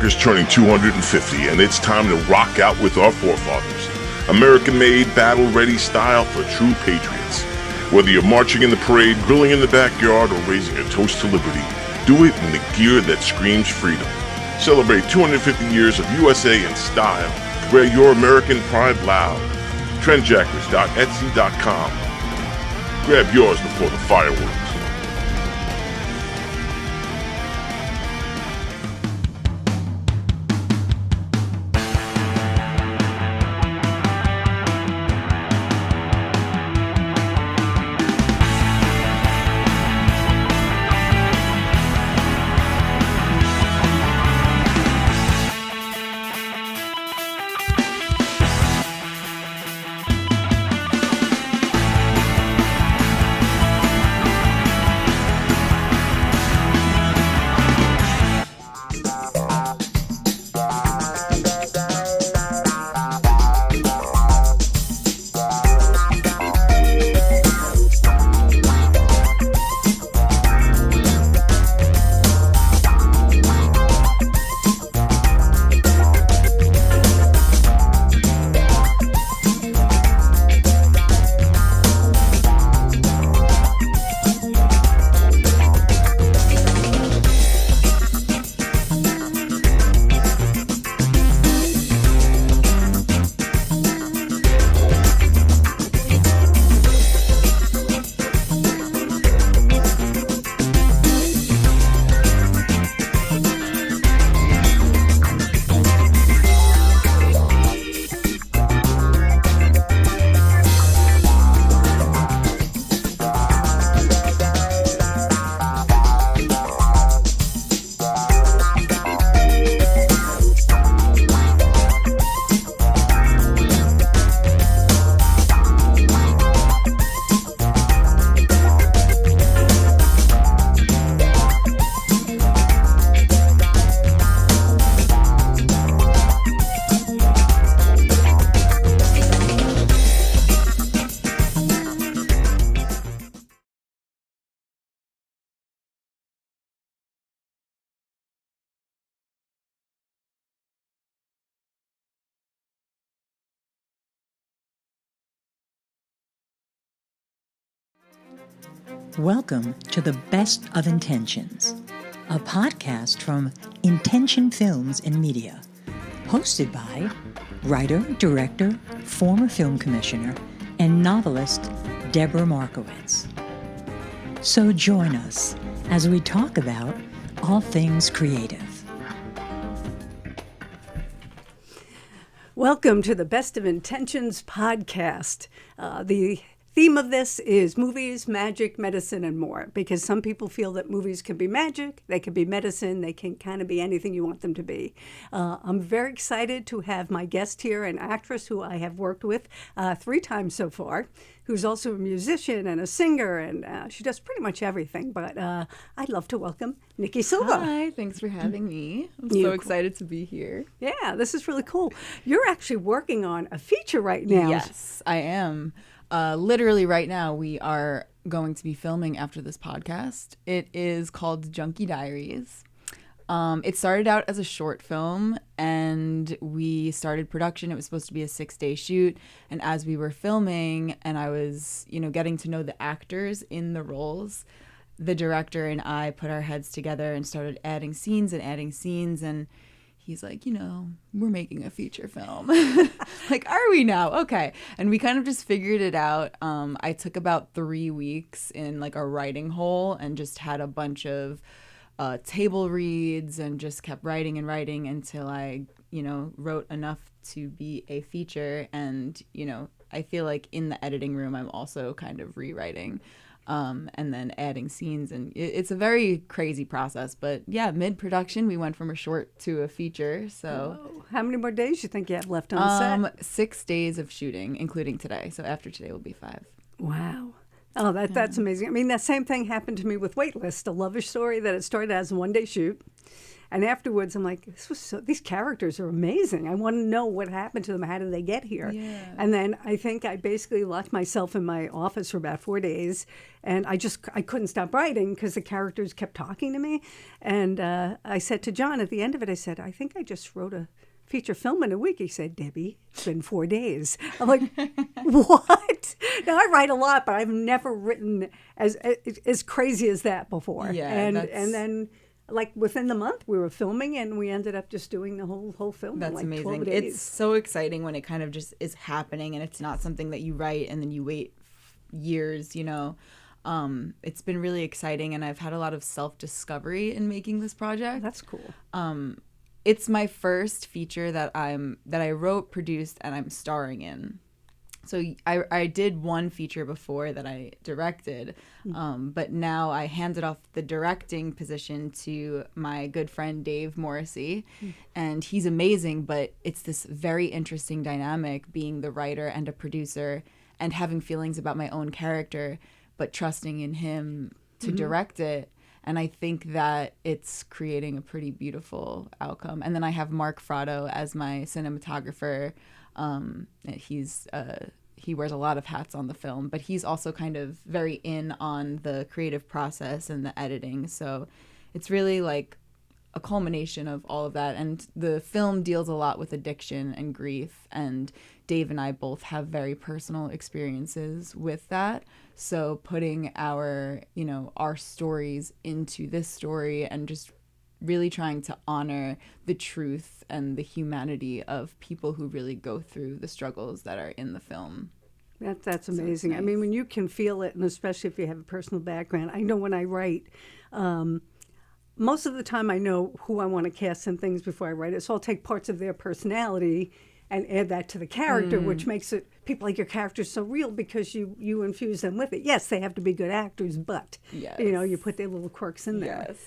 America's turning 250, and it's time to rock out with our forefathers. American-made, battle-ready style for true patriots. Whether you're marching in the parade, grilling in the backyard, or raising a toast to liberty, do it in the gear that screams freedom. Celebrate 250 years of USA in style. Wear your American pride loud. Trendjackers.etsy.com. Grab yours before the fireworks. Welcome to The Best of Intentions, a podcast from Intention Films and Media, hosted by writer, director, former film commissioner, and novelist Deborah Markowitz. So join us as we talk about all things creative. Welcome to the Best of Intentions podcast. The theme of this is movies, magic, medicine, and more, because some people feel that movies can be magic, they can be medicine, they can kind of be anything you want them to be. I'm very excited to have my guest here, an actress who I have worked with 3 times so far, who's also a musician and a singer, and she does pretty much everything. But I'd love to welcome Nikki Silva. Hi, thanks for having me. I'm so excited to be here. Yeah, this is really cool. You're actually working on a feature right now. Yes, I am. Literally right now, we are going to be filming after this podcast. It is called Junkie Diaries. It started out as a short film, and we started production. It was supposed to be a 6-day shoot. And as we were filming, and I was, getting to know the actors in the roles, the director and I put our heads together and started adding scenes. And he's like, we're making a feature film. Like, are we now? Okay. And we kind of just figured it out. I took about 3 weeks in like a writing hole and just had a bunch of table reads and just kept writing until I, wrote enough to be a feature. And, I feel like in the editing room, I'm also kind of rewriting. And then adding scenes, and it's a very crazy process. But yeah, mid-production, we went from a short to a feature. So, how many more days do you think you have left on set? 6 days of shooting, including today. So after today will be 5. Wow. Oh, that's amazing. I mean, that same thing happened to me with Waitlist, a lover story that it started as a 1-day shoot. And afterwards, I'm like, these characters are amazing. I want to know what happened to them. How did they get here? Yeah. And then I think I basically locked myself in my office for about 4 days, and I couldn't stop writing because the characters kept talking to me. And I said to John at the end of it, I said, I think I just wrote a feature film in a week. He said, Debbie, it's been 4 days. I'm like, what? Now, I write a lot, but I've never written as crazy as that before. Yeah, and then, like, within the month, we were filming, and we ended up just doing the whole film That's in like amazing. 12 days. It's so exciting when it kind of just is happening and it's not something that you write and then you wait years, you know. It's been really exciting, and I've had a lot of self-discovery in making this project. That's cool. It's my first feature that I wrote, produced, and I'm starring in. So I did one feature before that I directed, but now I handed off the directing position to my good friend Dave Morrissey, and he's amazing, but it's this very interesting dynamic being the writer and a producer and having feelings about my own character, but trusting in him to direct it. And I think that it's creating a pretty beautiful outcome. And then I have Mark Frotto as my cinematographer. He wears a lot of hats on the film, but he's also kind of very in on the creative process and the editing. So it's really like a culmination of all of that. And the film deals a lot with addiction and grief. And Dave and I both have very personal experiences with that. So putting our stories into this story and just really trying to honor the truth and the humanity of people who really go through the struggles that are in the film. That's amazing. nice. I mean, when you can feel it, and especially if you have a personal background. I know when I write, most of the time I know who I want to cast in things before I write it. So I'll take parts of their personality and add that to the character, which makes it people like your characters so real because you infuse them with it. Yes, they have to be good actors, but you put their little quirks in there. Yes.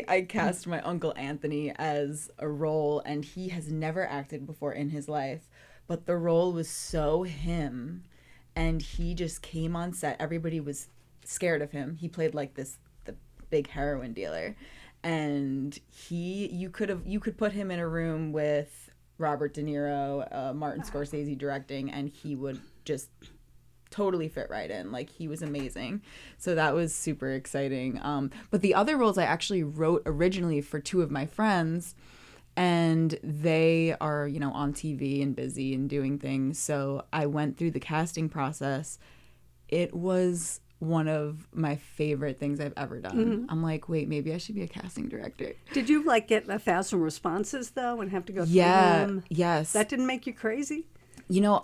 I cast my Uncle Anthony as a role, and he has never acted before in his life, but the role was so him, and he just came on set. Everybody was scared of him. He played like the big heroin dealer, and you could put him in a room with Robert De Niro, Martin Scorsese directing, and he would just totally fit right in. Like, he was amazing. So that was super exciting. But the other roles I actually wrote originally for two of my friends, and they are, on TV and busy and doing things. So I went through the casting process. It was one of my favorite things I've ever done. I'm like, wait, maybe I should be a casting director. Did you get 1,000 responses though and have to go through them? Yes. That didn't make you crazy?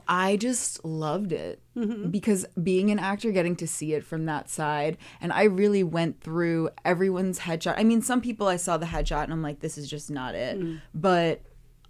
I just loved it because being an actor, getting to see it from that side, and I really went through everyone's headshot. I mean, some people I saw the headshot and I'm like, this is just not it. But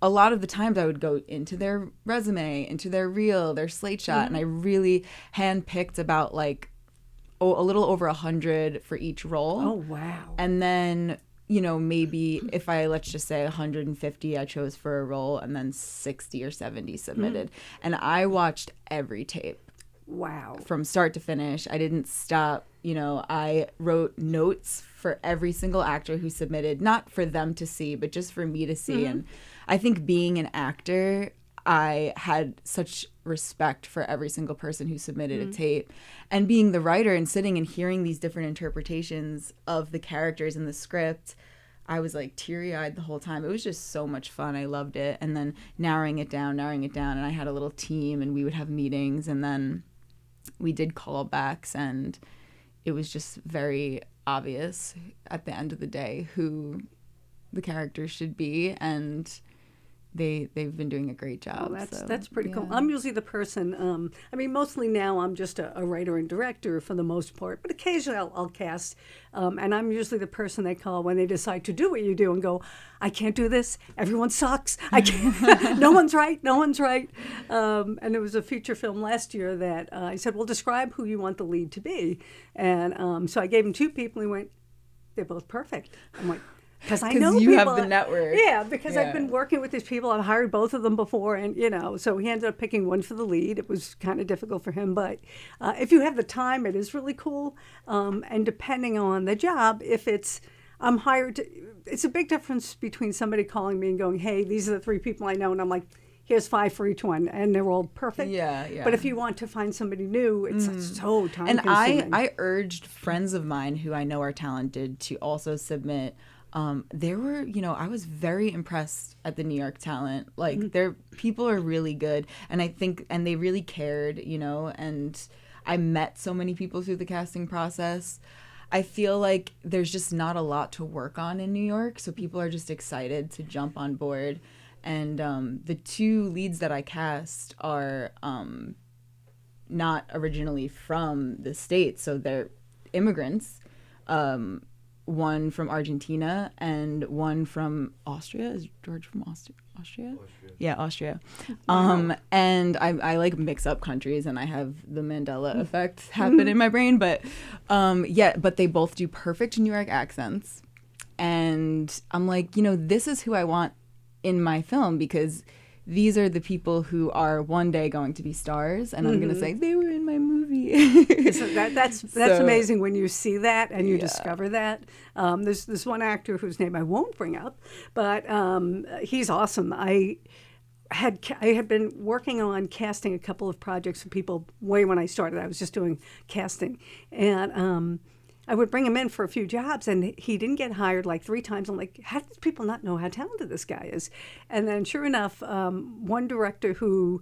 a lot of the times I would go into their resume, into their reel, their slate shot, and I really handpicked about a little over 100 for each role. Oh, wow. And then, maybe if let's just say 150 I chose for a role, and then 60 or 70 submitted. And I watched every tape. Wow. From start to finish. I didn't stop. I wrote notes for every single actor who submitted, not for them to see, but just for me to see. And I think being an actor, I had such respect for every single person who submitted a tape. And being the writer and sitting and hearing these different interpretations of the characters in the script, I was like teary-eyed the whole time. It was just so much fun. I loved it. And then narrowing it down. And I had a little team, and we would have meetings, and then we did callbacks, and it was just very obvious at the end of the day who the characters should be, and they've been doing a great job. Oh, that's pretty cool. I'm usually the person, mostly now I'm just a writer and director for the most part, but occasionally I'll cast, and I'm usually the person they call when they decide to do what you do and go, I can't do this, everyone sucks, I can't, no one's right. And there was a feature film last year that I said, well, describe who you want the lead to be. And so I gave him two people, and he went, they're both perfect. I'm like, because I know you people, have the network. Yeah, because I've been working with these people. I've hired both of them before, and so he ended up picking one for the lead. It was kind of difficult for him, but if you have the time, it is really cool. And depending on the job, if it's I'm hired to, it's a big difference between somebody calling me and going, hey, these are the 3 people I know, and I'm like, here's 5 for each one, and they're all perfect. Yeah. But if you want to find somebody new, it's so time And consuming. I urged friends of mine who I know are talented to also submit. There were, I was very impressed at the New York talent. Like, their people are really good, and I think, and they really cared, and I met so many people through the casting process. I feel like there's just not a lot to work on in New York, so people are just excited to jump on board. And the 2 leads that I cast are not originally from the States, so they're immigrants. One from Argentina and one from Austria. Is George from Austria? Yeah, Austria. And I like mix up countries, and I have the Mandela effect happen in my brain. But but they both do perfect New York accents. And I'm like, this is who I want in my film, because these are the people who are one day going to be stars, and I'm going to say they were in my movie. So that's amazing when you see that and you discover that. There's this one actor whose name I won't bring up, but he's awesome. I had been working on casting a couple of projects for people way when I started. I was just doing casting, and I would bring him in for a few jobs, and he didn't get hired like 3 times. I'm like, how do these people not know how talented this guy is? And then sure enough, one director who,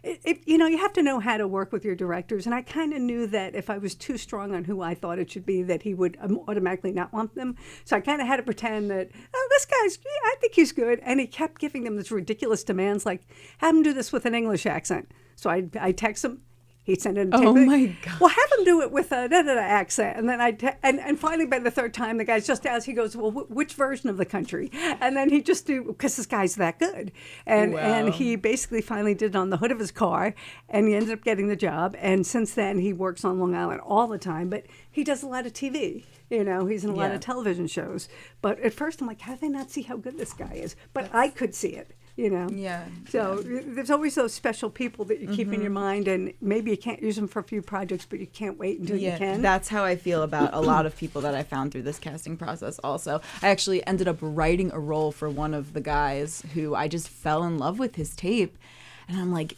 you have to know how to work with your directors. And I kind of knew that if I was too strong on who I thought it should be, that he would automatically not want them. So I kind of had to pretend that, this guy's, I think he's good. And he kept giving them these ridiculous demands, like, have him do this with an English accent. So I text him. He'd send in a tape. Oh my God. Well, have him do it with a accent. And then and finally by the 3rd time, the guy's just asked, he goes, well, which version of the country? And then he just do, because this guy's that good. And he basically finally did it on the hood of his car, and he ended up getting the job. And since then, he works on Long Island all the time, but he does a lot of TV. He's in a lot of television shows. But at first, I'm like, how do they not see how good this guy is? But I could see it. Yeah. So there's always those special people that you keep in your mind, and maybe you can't use them for a few projects, but you can't wait until you can. That's how I feel about a lot of people that I found through this casting process also. I actually ended up writing a role for one of the guys who I just fell in love with his tape. And I'm like,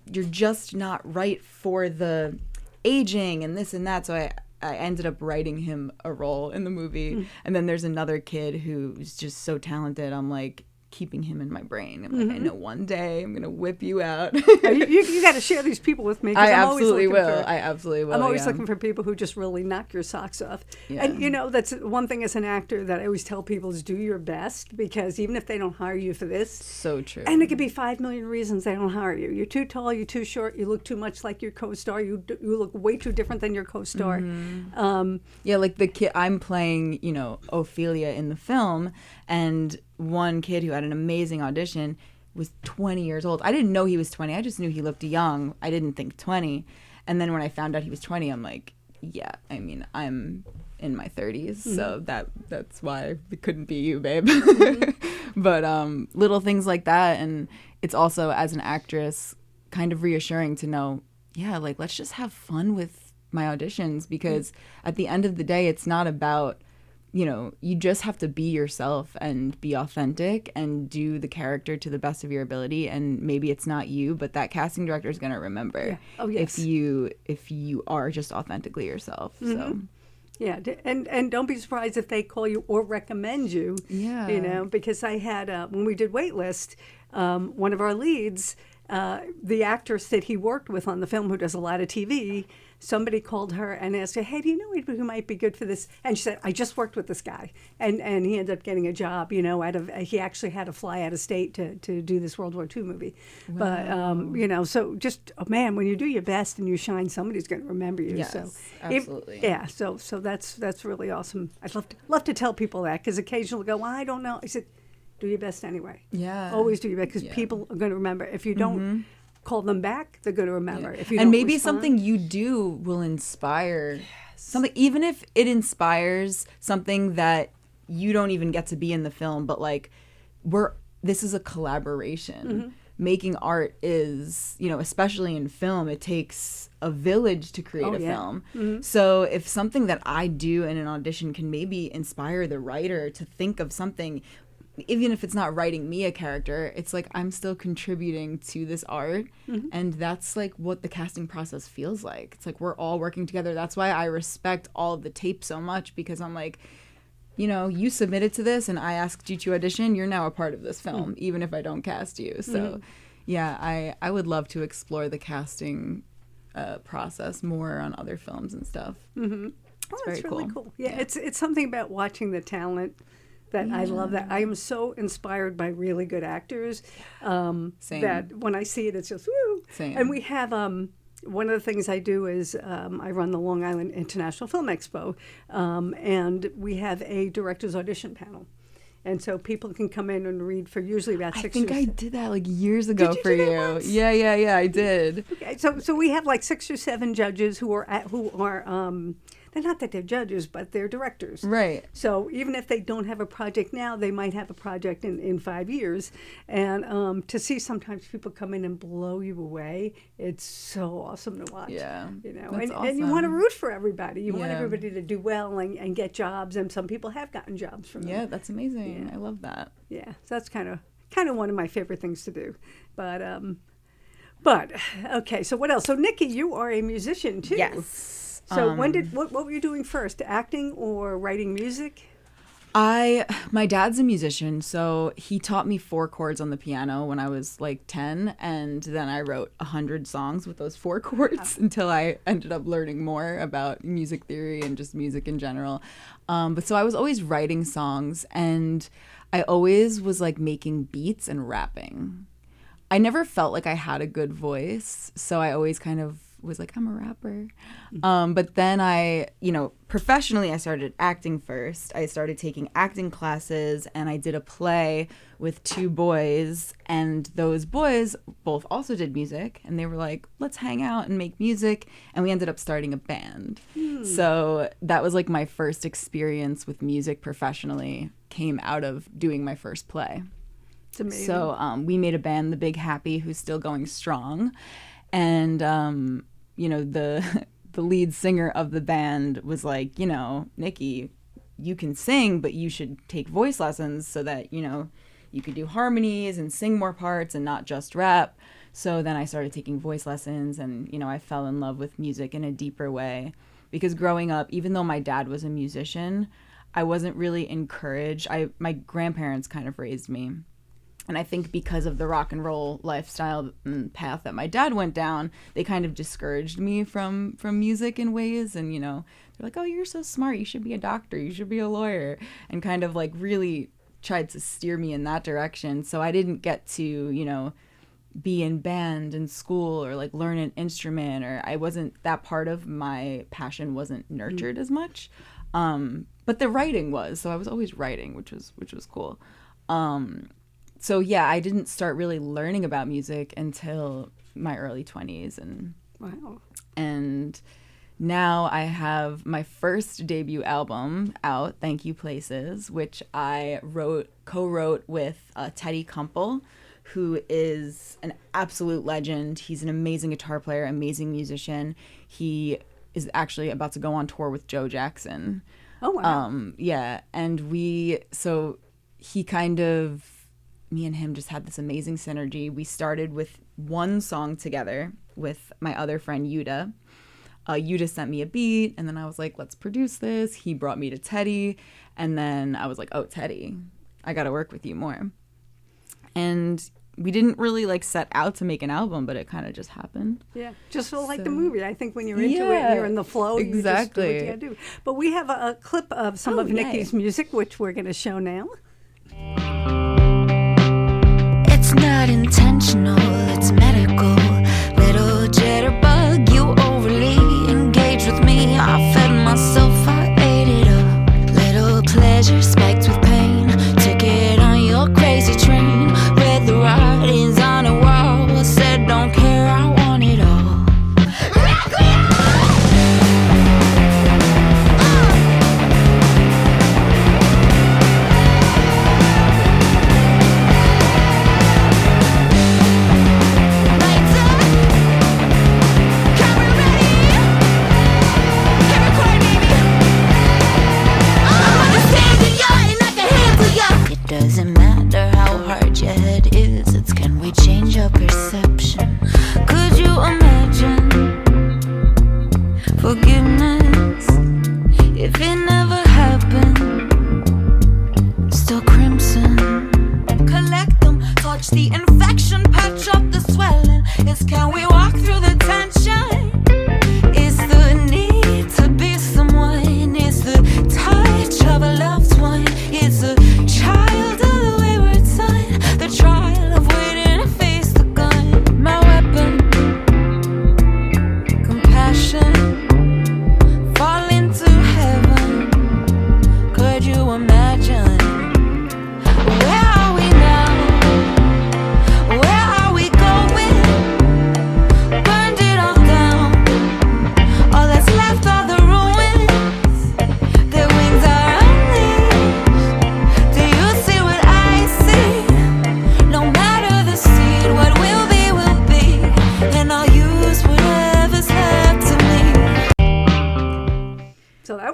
you're just not right for the aging and this and that. So I ended up writing him a role in the movie. And then there's another kid who's just so talented. I'm like, keeping him in my brain. I'm like, I know one day I'm gonna whip you out. you got to share these people with me. I absolutely will. I'm always looking for people who just really knock your socks off. Yeah. And that's one thing as an actor that I always tell people is do your best, because even if they don't hire you for this, so true. And it could be 5 million reasons they don't hire you. You're too tall. You're too short. You look too much like your co-star. You look way too different than your co-star. Like the kid I'm playing, Ophelia in the film, and one kid who had an amazing audition was 20 years old. I didn't know he was 20. I just knew he looked young. I didn't think 20. And then when I found out he was 20, I'm like, yeah, I'm in my 30s, so that's why it couldn't be you, babe. But little things like that, and it's also, as an actress, kind of reassuring to know, like, let's just have fun with my auditions, because at the end of the day, it's not about, you just have to be yourself and be authentic and do the character to the best of your ability. And maybe it's not you, but that casting director is going to remember if you are just authentically yourself. So. Yeah, and don't be surprised if they call you or recommend you. Yeah. Because I had, when we did Waitlist, one of our leads, the actress that he worked with on the film, who does a lot of TV, somebody called her and asked her, hey, do you know anybody who might be good for this? And she said, I just worked with this guy. And he ended up getting a job, he actually had to fly out of state to do this World War II movie. Wow. But, so just, man, when you do your best and you shine, somebody's going to remember you. Yes, so absolutely. So that's really awesome. I'd love to tell people that, because occasionally they'll go, well, I don't know. I said, do your best anyway. Yeah. Always do your best, because people are going to remember. If you don't call them back, they're going to remember. Yeah. If you and don't maybe respond, something you do will inspire something, even if it inspires something that you don't even get to be in the film, but like this is a collaboration. making art is, especially in film, it takes a village to create a film. Mm-hmm. So if something that I do in an audition can maybe inspire the writer to think of something, even if it's not writing me a character, it's like I'm still contributing to this art. Mm-hmm. And that's like what the casting process feels like. It's like we're all working together. That's why I respect all of the tape so much, because I'm like, you submitted to this and I asked you to audition, you're now a part of this film, even if I don't cast you. So yeah, I would love to explore the casting process more on other films and stuff. Mm-hmm. That's really cool. Yeah, it's something about watching the talent that I love. That I am so inspired by really good actors. Same. That when I see it, it's just woo. Same. And we have one of the things I do is I run the Long Island International Film Expo, and we have a director's audition panel. And so people can come in and read for usually about 6 I think I did that like years ago for you. Once? Yeah, I did. Okay, so we have like 6 or 7 judges who are they're not that they're judges, but they're directors. Right. So even if they don't have a project now, they might have a project in 5 years. And to see sometimes people come in and blow you away, it's so awesome to watch. Yeah. And, awesome. and you want to root for everybody. You want everybody to do well and get jobs. And some people have gotten jobs from them. Yeah, that's amazing. I love that. Yeah. So that's kind of one of my favorite things to do. But okay. So what else? So Nikki, you are a musician too. Yes. So what were you doing first, acting or writing music? My dad's a musician, so he taught me 4 chords on the piano when I was like 10, and then I wrote 100 songs with those 4 chords until I ended up learning more about music theory and just music in general. But so I was always writing songs, and I always was like making beats and rapping. I never felt like I had a good voice, so I always kind of was like, I'm a rapper. But then professionally, I started acting first. I started taking acting classes, and I did a play with 2 boys, and those boys both also did music, and they were like, let's hang out and make music, and we ended up starting a band. So that was like my first experience with music professionally, came out of doing my first play. It's amazing. So we made a band, The Big Happy, who's still going strong. And, the lead singer of the band was like, Nikki, you can sing, but you should take voice lessons so that, you could do harmonies and sing more parts and not just rap. So then I started taking voice lessons, and, I fell in love with music in a deeper way. Because growing up, even though my dad was a musician, I wasn't really encouraged. My grandparents kind of raised me. And I think because of the rock and roll lifestyle and path that my dad went down, they kind of discouraged me from music in ways. And, they're like, oh, you're so smart. You should be a doctor. You should be a lawyer. And kind of like really tried to steer me in that direction. So I didn't get to, be in band in school or like learn an instrument, or that part of my passion wasn't nurtured as much. But the writing was. So I was always writing, which was cool. So yeah, I didn't start really learning about music until my early 20s, and now I have my first debut album out, Thank You Places, which I co-wrote with Teddy Kumpel, who is an absolute legend. He's an amazing guitar player, amazing musician. He is actually about to go on tour with Joe Jackson. Oh wow! Yeah, and he kind of. Me and him just had this amazing synergy. We started with one song together with my other friend, Yuda. Yuda sent me a beat, and then I was like, let's produce this. He brought me to Teddy, and then I was like, oh, Teddy, I got to work with you more. And we didn't really like set out to make an album, but it kind of just happened. Yeah, just like the movie. I think when you're into it and you're in the flow, exactly. You just do what you gotta do. But we have a clip of some of Nikki's music, which we're going to show now. It's not intentional, it's medical. Little jitterbug, you overly engage with me. I fed myself, I ate it up. Little pleasure spiked with pain. Ticket on your crazy train. Read the writings on a wall. Said don't care, I want it all.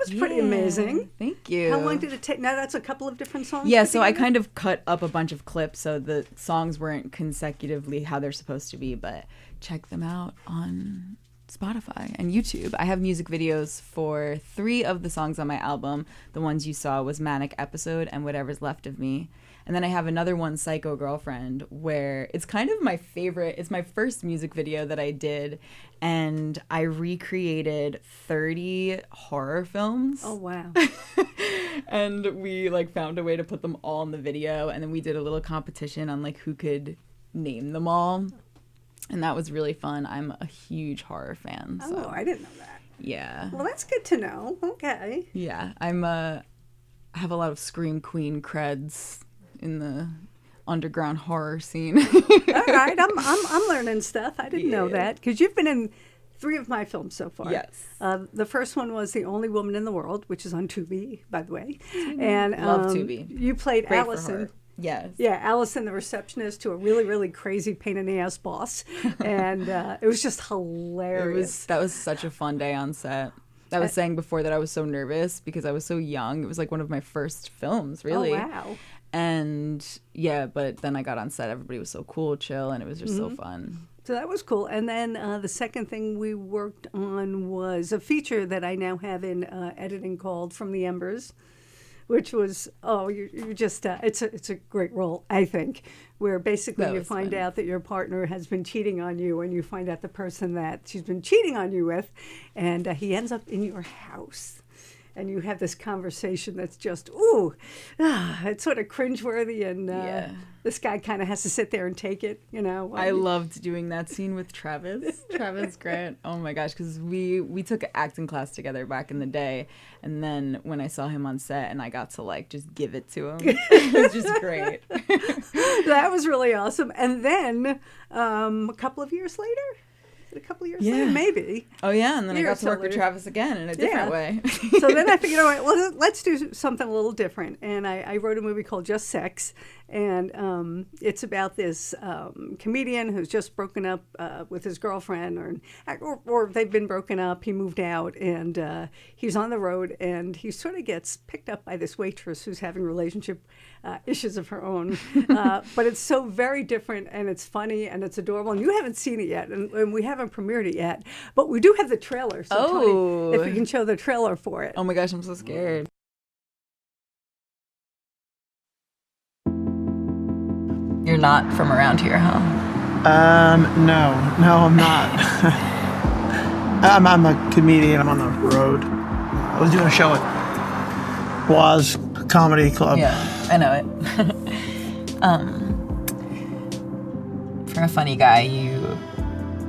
That's pretty amazing. Thank you. How long did it take? Now that's a couple of different songs. Yeah, so I kind of cut up a bunch of clips so the songs weren't consecutively how they're supposed to be, but check them out on Spotify and YouTube. I have music videos for 3 of the songs on my album. The ones you saw was Manic Episode and Whatever's Left of Me. And then I have another one, Psycho Girlfriend, where it's kind of my favorite. It's my first music video that I did, and I recreated 30 horror films. Oh, wow. And we like found a way to put them all in the video, and then we did a little competition on like who could name them all. And that was really fun. I'm a huge horror fan. So. Oh, I didn't know that. Yeah. Well, that's good to know. Okay. Yeah, I have a lot of Scream Queen creds in the underground horror scene. All right, I'm learning stuff. I didn't know that because you've been in 3 of my films so far. Yes. The first one was The Only Woman in the World, which is on Tubi, by the way. And Love Tubi. You played Great for Allison. horror. Yes. Yeah, Allison, the receptionist to a really, really crazy pain in the ass boss, and it was just hilarious. That was such a fun day on set. I was saying before that I was so nervous because I was so young. It was like one of my first films, really. Oh, wow. And yeah, but then I got on set. Everybody was so cool, chill, and it was just so fun. So that was cool. And then the second thing we worked on was a feature that I now have in editing called From the Embers, which was, you just, it's a great role, I think, where basically you find out that your partner has been cheating on you, and you find out the person that she's been cheating on you with, and he ends up in your house. And you have this conversation that's just, it's sort of cringeworthy, and this guy kind of has to sit there and take it, you know. I loved doing that scene with Travis Grant. Oh my gosh, because we took an acting class together back in the day, and then when I saw him on set and I got to like just give it to him, it was just great. That was really awesome. And then a couple of years later, maybe. Oh yeah, and then I got to work later. with Travis again in a different way. So then I figured, all right, well, let's do something a little different. And I wrote a movie called Just Sex, and it's about this comedian who's just broken up with his girlfriend, or they've been broken up. He moved out, and he's on the road, and he sort of gets picked up by this waitress who's having relationship issues of her own. But it's so very different, and it's funny, and it's adorable. And you haven't seen it yet, and we haven't premiered it yet, but we do have the trailer. So Tony, if we can show the trailer for it. Oh my gosh, I'm so scared. You're not from around here, huh? No, I'm not. I'm a comedian. I'm on the road. I was doing a show at BOI's Comedy Club. Yeah, I know it. For a funny guy, you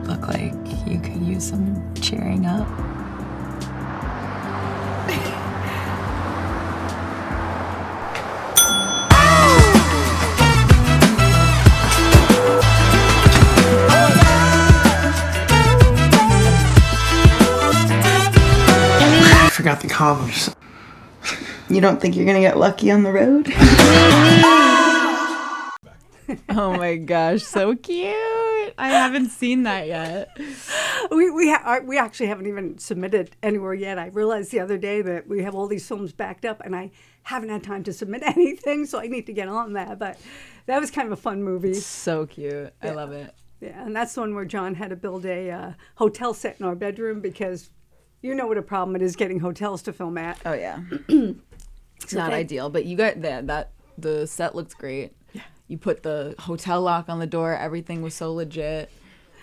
look like you could use some cheering up. I forgot the condoms. You don't think you're gonna get lucky on the road? Oh my gosh, so cute! I haven't seen that yet. We actually haven't even submitted anywhere yet. I realized the other day that we have all these films backed up, and I haven't had time to submit anything, so I need to get on that. But that was kind of a fun movie. So cute. Yeah. I love it. Yeah, and that's the one where John had to build a hotel set in our bedroom because you know what a problem it is getting hotels to film at. Oh yeah. It's not ideal, but you got that the set looked great. Yeah. You put the hotel lock on the door. Everything was so legit.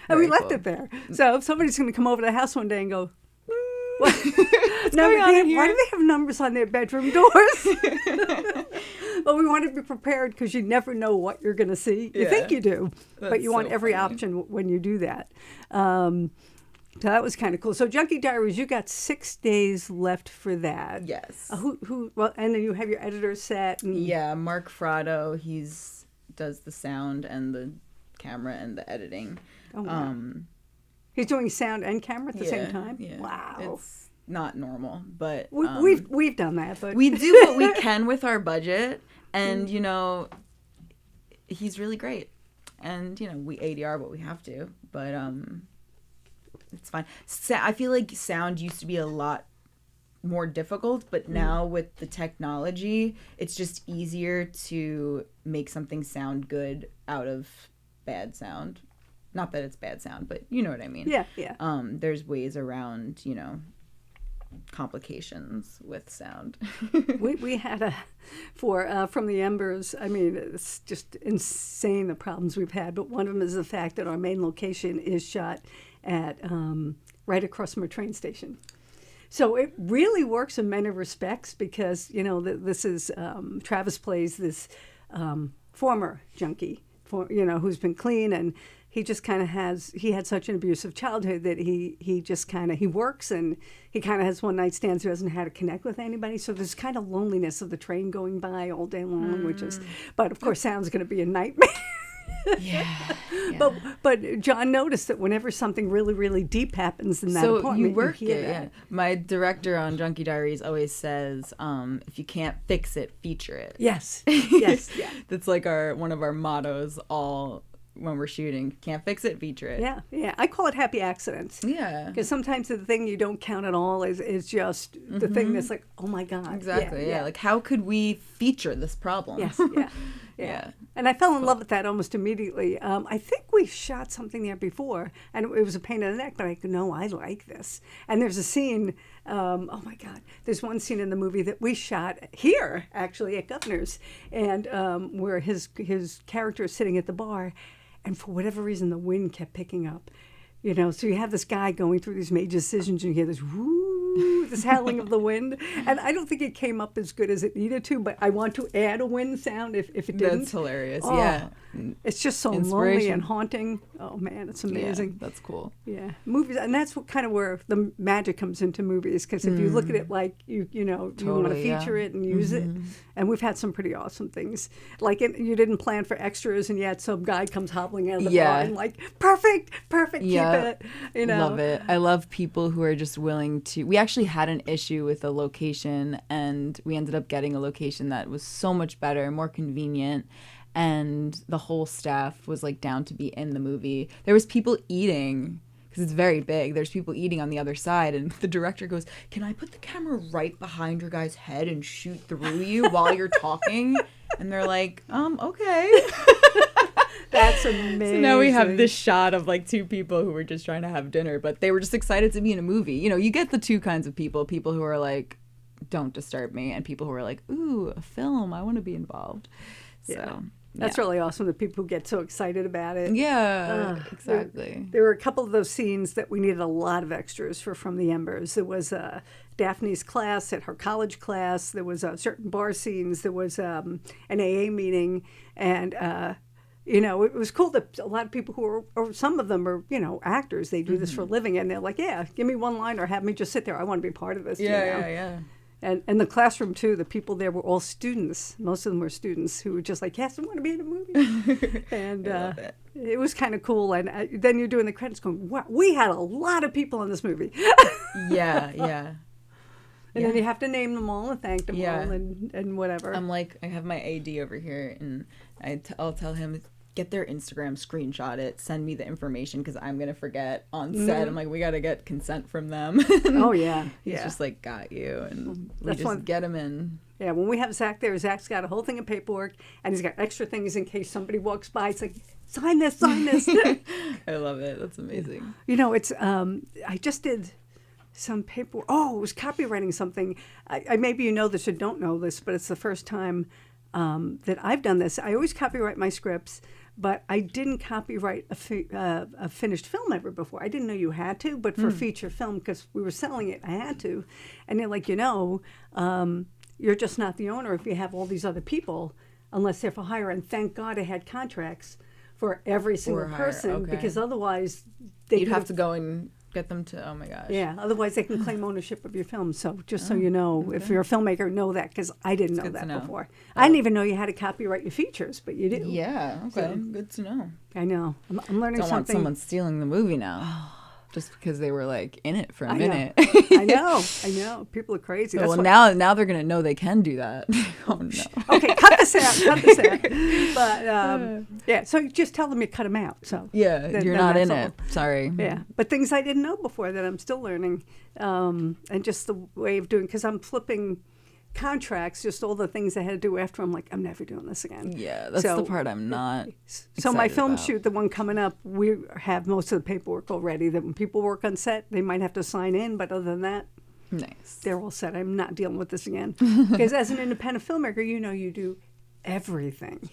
And we left it there. So if somebody's going to come over to the house one day and go, what? Why do they have numbers on their bedroom doors? Well, we want to be prepared because you never know what you're going to see. You think you do, but you want every option when you do that. So that was kind of cool. So Junkie Diaries, you got 6 days left for that. Yes. Well, and then you have your editor set. And yeah, Mark Frado, does the sound and the camera and the editing. Oh, wow. He's doing sound and camera at the same time? Yeah. Wow. It's not normal, but we've done that, but we do what we can with our budget, and he's really great, and we ADR what we have to, but it's fine. I feel like sound used to be a lot more difficult, but now with the technology, it's just easier to make something sound good out of bad sound. Not that it's bad sound, but you know what I mean. Yeah. There's ways around, complications with sound. We had from the Embers, I mean, it's just insane the problems we've had, but one of them is the fact that our main location is shot at right across from a train station. So it really works in many respects because, this is, Travis plays this former junkie, who's been clean, and he just kind of he had such an abusive childhood that he just kind of, he works and he kind of has one night stands. He doesn't know how to connect with anybody. So there's kind of loneliness of the train going by all day long, but of course sounds going to be a nightmare. Yeah. But John noticed that whenever something really, really deep happens in that apartment, you work hear it. that. Yeah. My director on Junkie Diaries always says, if you can't fix it, feature it. Yes. Yes. Yeah. That's like one of our mottos all when we're shooting. Can't fix it, feature it. Yeah. I call it happy accidents. Yeah. Because sometimes the thing you don't count at all is just the thing that's like, oh my God. Exactly. Yeah. Like, how could we feature this problem? Yes. Yeah. Yeah. And I fell in love with that almost immediately. I think we shot something there before, and it was a pain in the neck, but I go, no, I like this. And there's a scene, oh my God, there's one scene in the movie that we shot here, actually, at Governor's, and where his character is sitting at the bar, and for whatever reason, the wind kept picking up. So you have this guy going through these major decisions, and you hear this whoo, this howling of the wind. And I don't think it came up as good as it needed to, but I want to add a wind sound if it didn't. That's hilarious. Oh, yeah. It's just so lonely and haunting. Oh man, it's amazing. Yeah, that's cool. Yeah, movies, and that's kind of where the magic comes into movies. Because if you look at it like you want to feature it and use it, and we've had some pretty awesome things. Like you didn't plan for extras, and yet some guy comes hobbling out of the bar and like perfect, Yeah. keep it. Love it. I love people who are just willing to. We actually had an issue with a location, and we ended up getting a location that was so much better, more convenient. And the whole staff was like down to be in the movie. There was people eating because it's very big. There's people eating on the other side, and the director goes, "Can I put the camera right behind your guy's head and shoot through you while you're talking?" And they're like, "Okay." That's amazing. So now we have this shot of like two people who were just trying to have dinner, but they were just excited to be in a movie. You get the two kinds of people who are like, "Don't disturb me," and people who are like, "Ooh, a film, I want to be involved." So that's really awesome, the people who get so excited about it. Yeah, exactly. There were a couple of those scenes that we needed a lot of extras for from the Embers. There was Daphne's class at her college class. There was certain bar scenes. There was an AA meeting. And, it was cool that a lot of people who are, or some of them are, actors. They do this for a living. And they're like, yeah, give me one line or have me just sit there. I want to be part of this. Yeah. And the classroom, too, the people there were all students. Most of them were students who were just like, yes, I want to be in a movie. And it was kind of cool. And then you're doing the credits going, wow, we had a lot of people in this movie. Yeah. And then you have to name them all and thank them all and whatever. I'm like, I have my AD over here, and I'll tell him, get their Instagram, screenshot it, send me the information because I'm going to forget on set. I'm like, we got to get consent from them. Oh, yeah. He's just like, got you. And we That's just get him in. Yeah, when we have Zach there, Zach's got a whole thing of paperwork, and he's got extra things in case somebody walks by. It's like, sign this. I love it. That's amazing. It's, I just did some paperwork. Oh, it was copywriting something. I maybe you know this or don't know this, but it's the first time that I've done this. I always copyright my scripts, but I didn't copyright a finished film ever before. I didn't know you had to, but for feature film, because we were selling it, I had to. And they're like, you're just not the owner if you have all these other people, unless they're for hire. And thank God I had contracts for every single person, because otherwise you'd have to go and get them to, oh my gosh. Yeah, otherwise they can claim ownership of your film. So just so you know, if you're a filmmaker, know that, because I didn't know that before. I didn't even know you had to copyright your features, but you do. Yeah, okay, good to know. I know. I'm learning Don't something. want someone stealing the movie now. just because they were like in it for a I minute. know. I know. People are crazy. That's Well, why- now they're gonna know they can do that. Oh no. Okay, cut this out. But yeah, so you just tell them you cut them out. So Yeah, then- you're then not in that's it. Sorry. Yeah, but things I didn't know before that I'm still learning, and just the way of doing, because I'm flipping contracts, just all the things I had to do after. I'm like, I'm never doing this again. Yeah, that's So- the part I'm not. So my excited film about. shoot, the one coming up, we have most of the paperwork already. That when people work on set, they might have to sign in, but other than that, Nice. they're all set. I'm not dealing with this again. Because as an independent filmmaker, you do everything.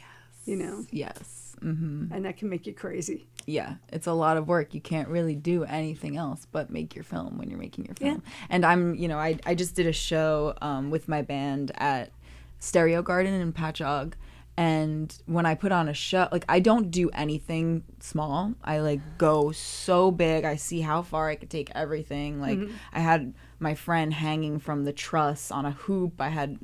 Yes. Yes. And that can make you crazy. Yeah, it's a lot of work. You can't really do anything else but make your film when you're making your film. And I just did a show with my band at Stereo Garden in Patchogue. And when I put on a show, like, I don't do anything small. I like go so big. I see how far I could take everything. Like I had my friend hanging from the truss on a hoop. I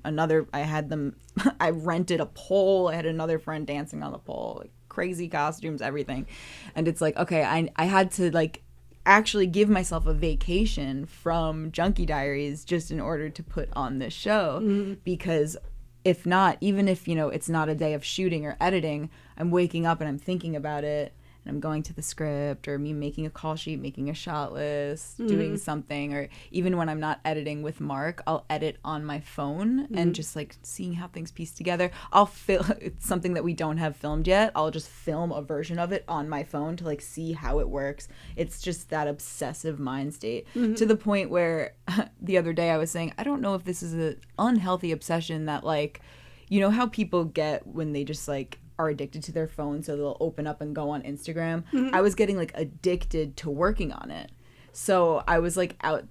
rented a pole. I had another friend dancing on the pole. Like, crazy costumes, everything. And it's like, okay, I had to like actually give myself a vacation from Junkie Diaries just in order to put on this show, because if not, even if it's not a day of shooting or editing, I'm waking up and I'm thinking about it, and I'm going to the script, or me making a call sheet, making a shot list, doing something. Or even when I'm not editing with Mark, I'll edit on my phone and just like seeing how things piece together. It's something that we don't have filmed yet. I'll just film a version of it on my phone to like see how it works. It's just that obsessive mind state, to the point where the other day I was saying, I don't know if this is an unhealthy obsession that, like, you know how people get when they just like are addicted to their phone, so they'll open up and go on Instagram. I was getting like addicted to working on it. So I was like out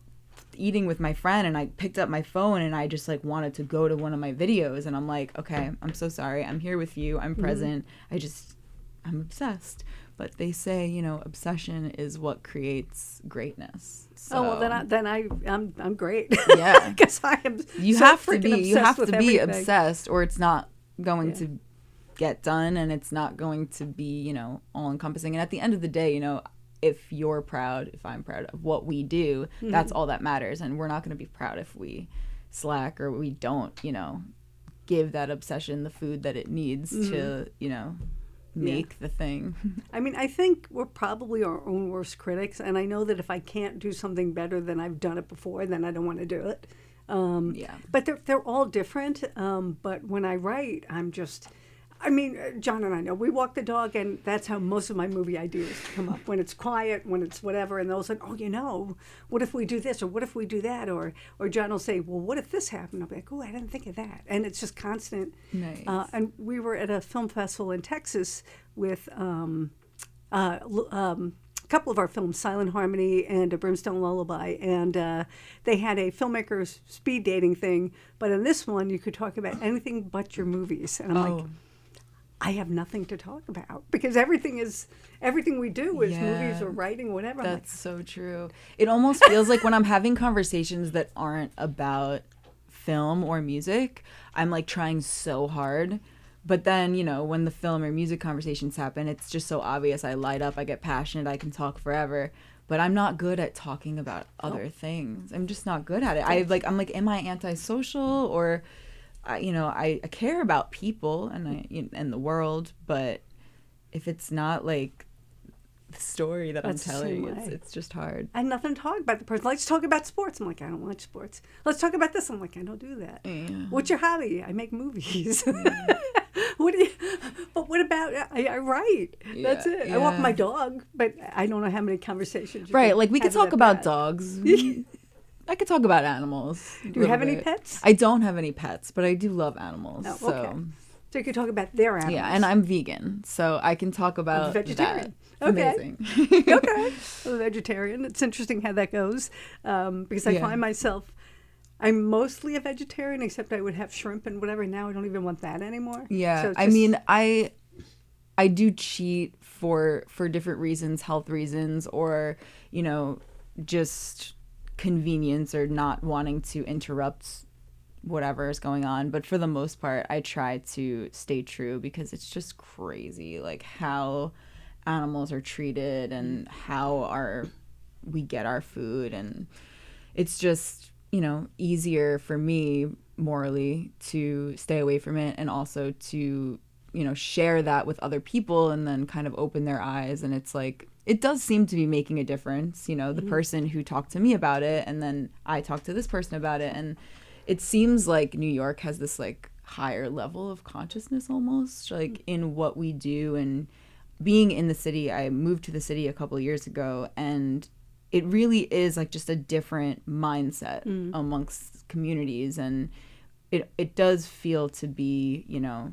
eating with my friend, and I picked up my phone, and I just like wanted to go to one of my videos, and I'm like, okay, I'm so sorry. I'm here with you. I'm present. I'm obsessed. But they say, obsession is what creates greatness. So, Oh well, I'm great. Yeah. Because I am. You so have to freaking be obsessed with everything. obsessed, or it's not going to get done, and it's not going to be all encompassing. And at the end of the day, if I'm proud of what we do, that's all that matters. And we're not going to be proud if we slack or we don't give that obsession the food that it needs to make the thing. I mean, I think we're probably our own worst critics, and I know that if I can't do something better than I've done it before, then I don't want to do it. But they're all different. But when I write, John and I know we walk the dog, and that's how most of my movie ideas come up. When it's quiet, when it's whatever, and they'll say, "Oh, what if we do this, or what if we do that?" Or John will say, "Well, what if this happened?" I'll be like, "Oh, I didn't think of that." And it's just constant. Nice. And we were at a film festival in Texas with a couple of our films, Silent Harmony and A Brimstone Lullaby, and they had a filmmakers speed dating thing. But in this one, you could talk about anything but your movies, and I'm like, I have nothing to talk about, because everything we do is movies or writing, whatever. That's so true. It almost feels like when I'm having conversations that aren't about film or music, I'm like trying so hard. But then, when the film or music conversations happen, it's just so obvious. I light up, I get passionate, I can talk forever. But I'm not good at talking about other things. I'm just not good at it. I'm like, am I antisocial, or I care about people and the world, but if it's not like the story that That's I'm the telling, same way. it's just hard. I had nothing to talk about. The person, let's talk about sports. I'm like, I don't watch sports. Let's talk about this. I'm like, I don't do that. Yeah. What's your hobby? I make movies. But what about, I write. That's it. I walk my dog, but I don't know how many conversations. Right, like we could have talk at about that. dogs. I could talk about animals. Do you have any pets? I don't have any pets, but I do love animals. Oh, so. okay. So you could talk about their animals. Yeah, and I'm vegan, so I can talk about vegetarian. that. Okay. Amazing. Okay. I'm a vegetarian. It's interesting how that goes, because I find myself, I'm mostly a vegetarian, except I would have shrimp and whatever. Now I don't even want that anymore. Yeah, So it's I just- mean, I do cheat for different reasons, health reasons, or just convenience, or not wanting to interrupt whatever is going on. But for the most part, I try to stay true, because it's just crazy, like how animals are treated and how our we get our food, and it's just, you know, easier for me morally to stay away from it, and also to, you know, share that with other people and then kind of open their eyes. And it's like, it does seem to be making a difference, you know, the person who talked to me about it, and then I talked to this person about it, and it seems like New York has this like higher level of consciousness almost, like in what we do. And being in the city, I moved to the city a couple of years ago, and it really is like just a different mindset amongst communities. And it does feel to be, you know,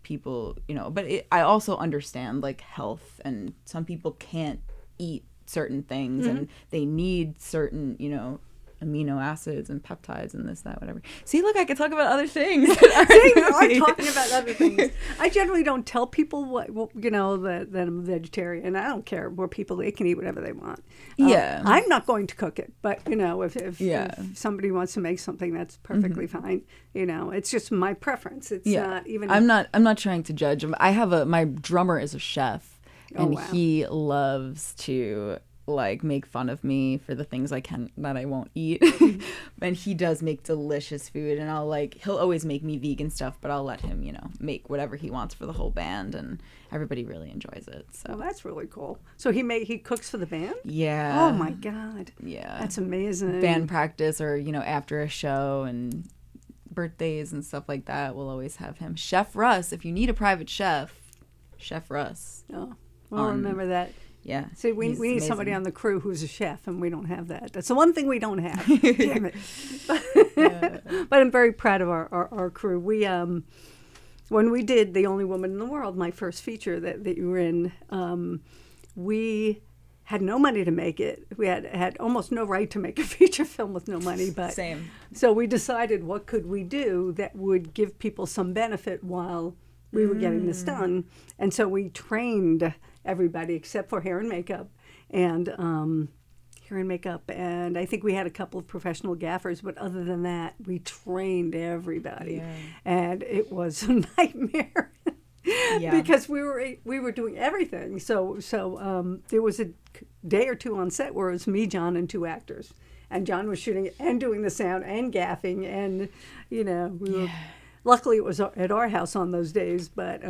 people, you know, but I also understand like health, and some people can't eat certain things and they need certain, you know, amino acids and peptides and this, that, whatever. See, look, I could talk about other things. See, we are talking about other things. I generally don't tell people what you know, that I'm a vegetarian. I don't care where people, they can eat whatever they want. Yeah. I'm not going to cook it, but you know, if somebody wants to make something, that's perfectly fine. You know, it's just my preference. It's not even. I'm not trying to judge. I have my drummer is a chef, and he loves to like make fun of me for the things that I won't eat. And he does make delicious food, and he'll always make me vegan stuff, but I'll let him, you know, make whatever he wants for the whole band, and everybody really enjoys it. So well, that's really cool. So he cooks for the band? Yeah. Oh my God. Yeah. That's amazing. Band practice, or, you know, after a show and birthdays and stuff like that, we'll always have him. Chef Russ, if you need a private chef, Chef Russ. Oh, well, remember that. Yeah. See, we need somebody on the crew who's a chef, and we don't have that. That's the one thing we don't have. Damn it. But I'm very proud of our crew. We when we did The Only Woman in the World, my first feature that you were in, we had no money to make it. We had almost no right to make a feature film with no money. But Same. So we decided, what could we do that would give people some benefit while we were getting this done? And so we trained everybody except for hair and makeup, and I think we had a couple of professional gaffers, but other than that, we trained everybody. And it was a nightmare. Because we were doing everything. So there was a day or two on set where it was me, John, and 2 actors, and John was shooting and doing the sound and gaffing, and you know, luckily it was at our house on those days, but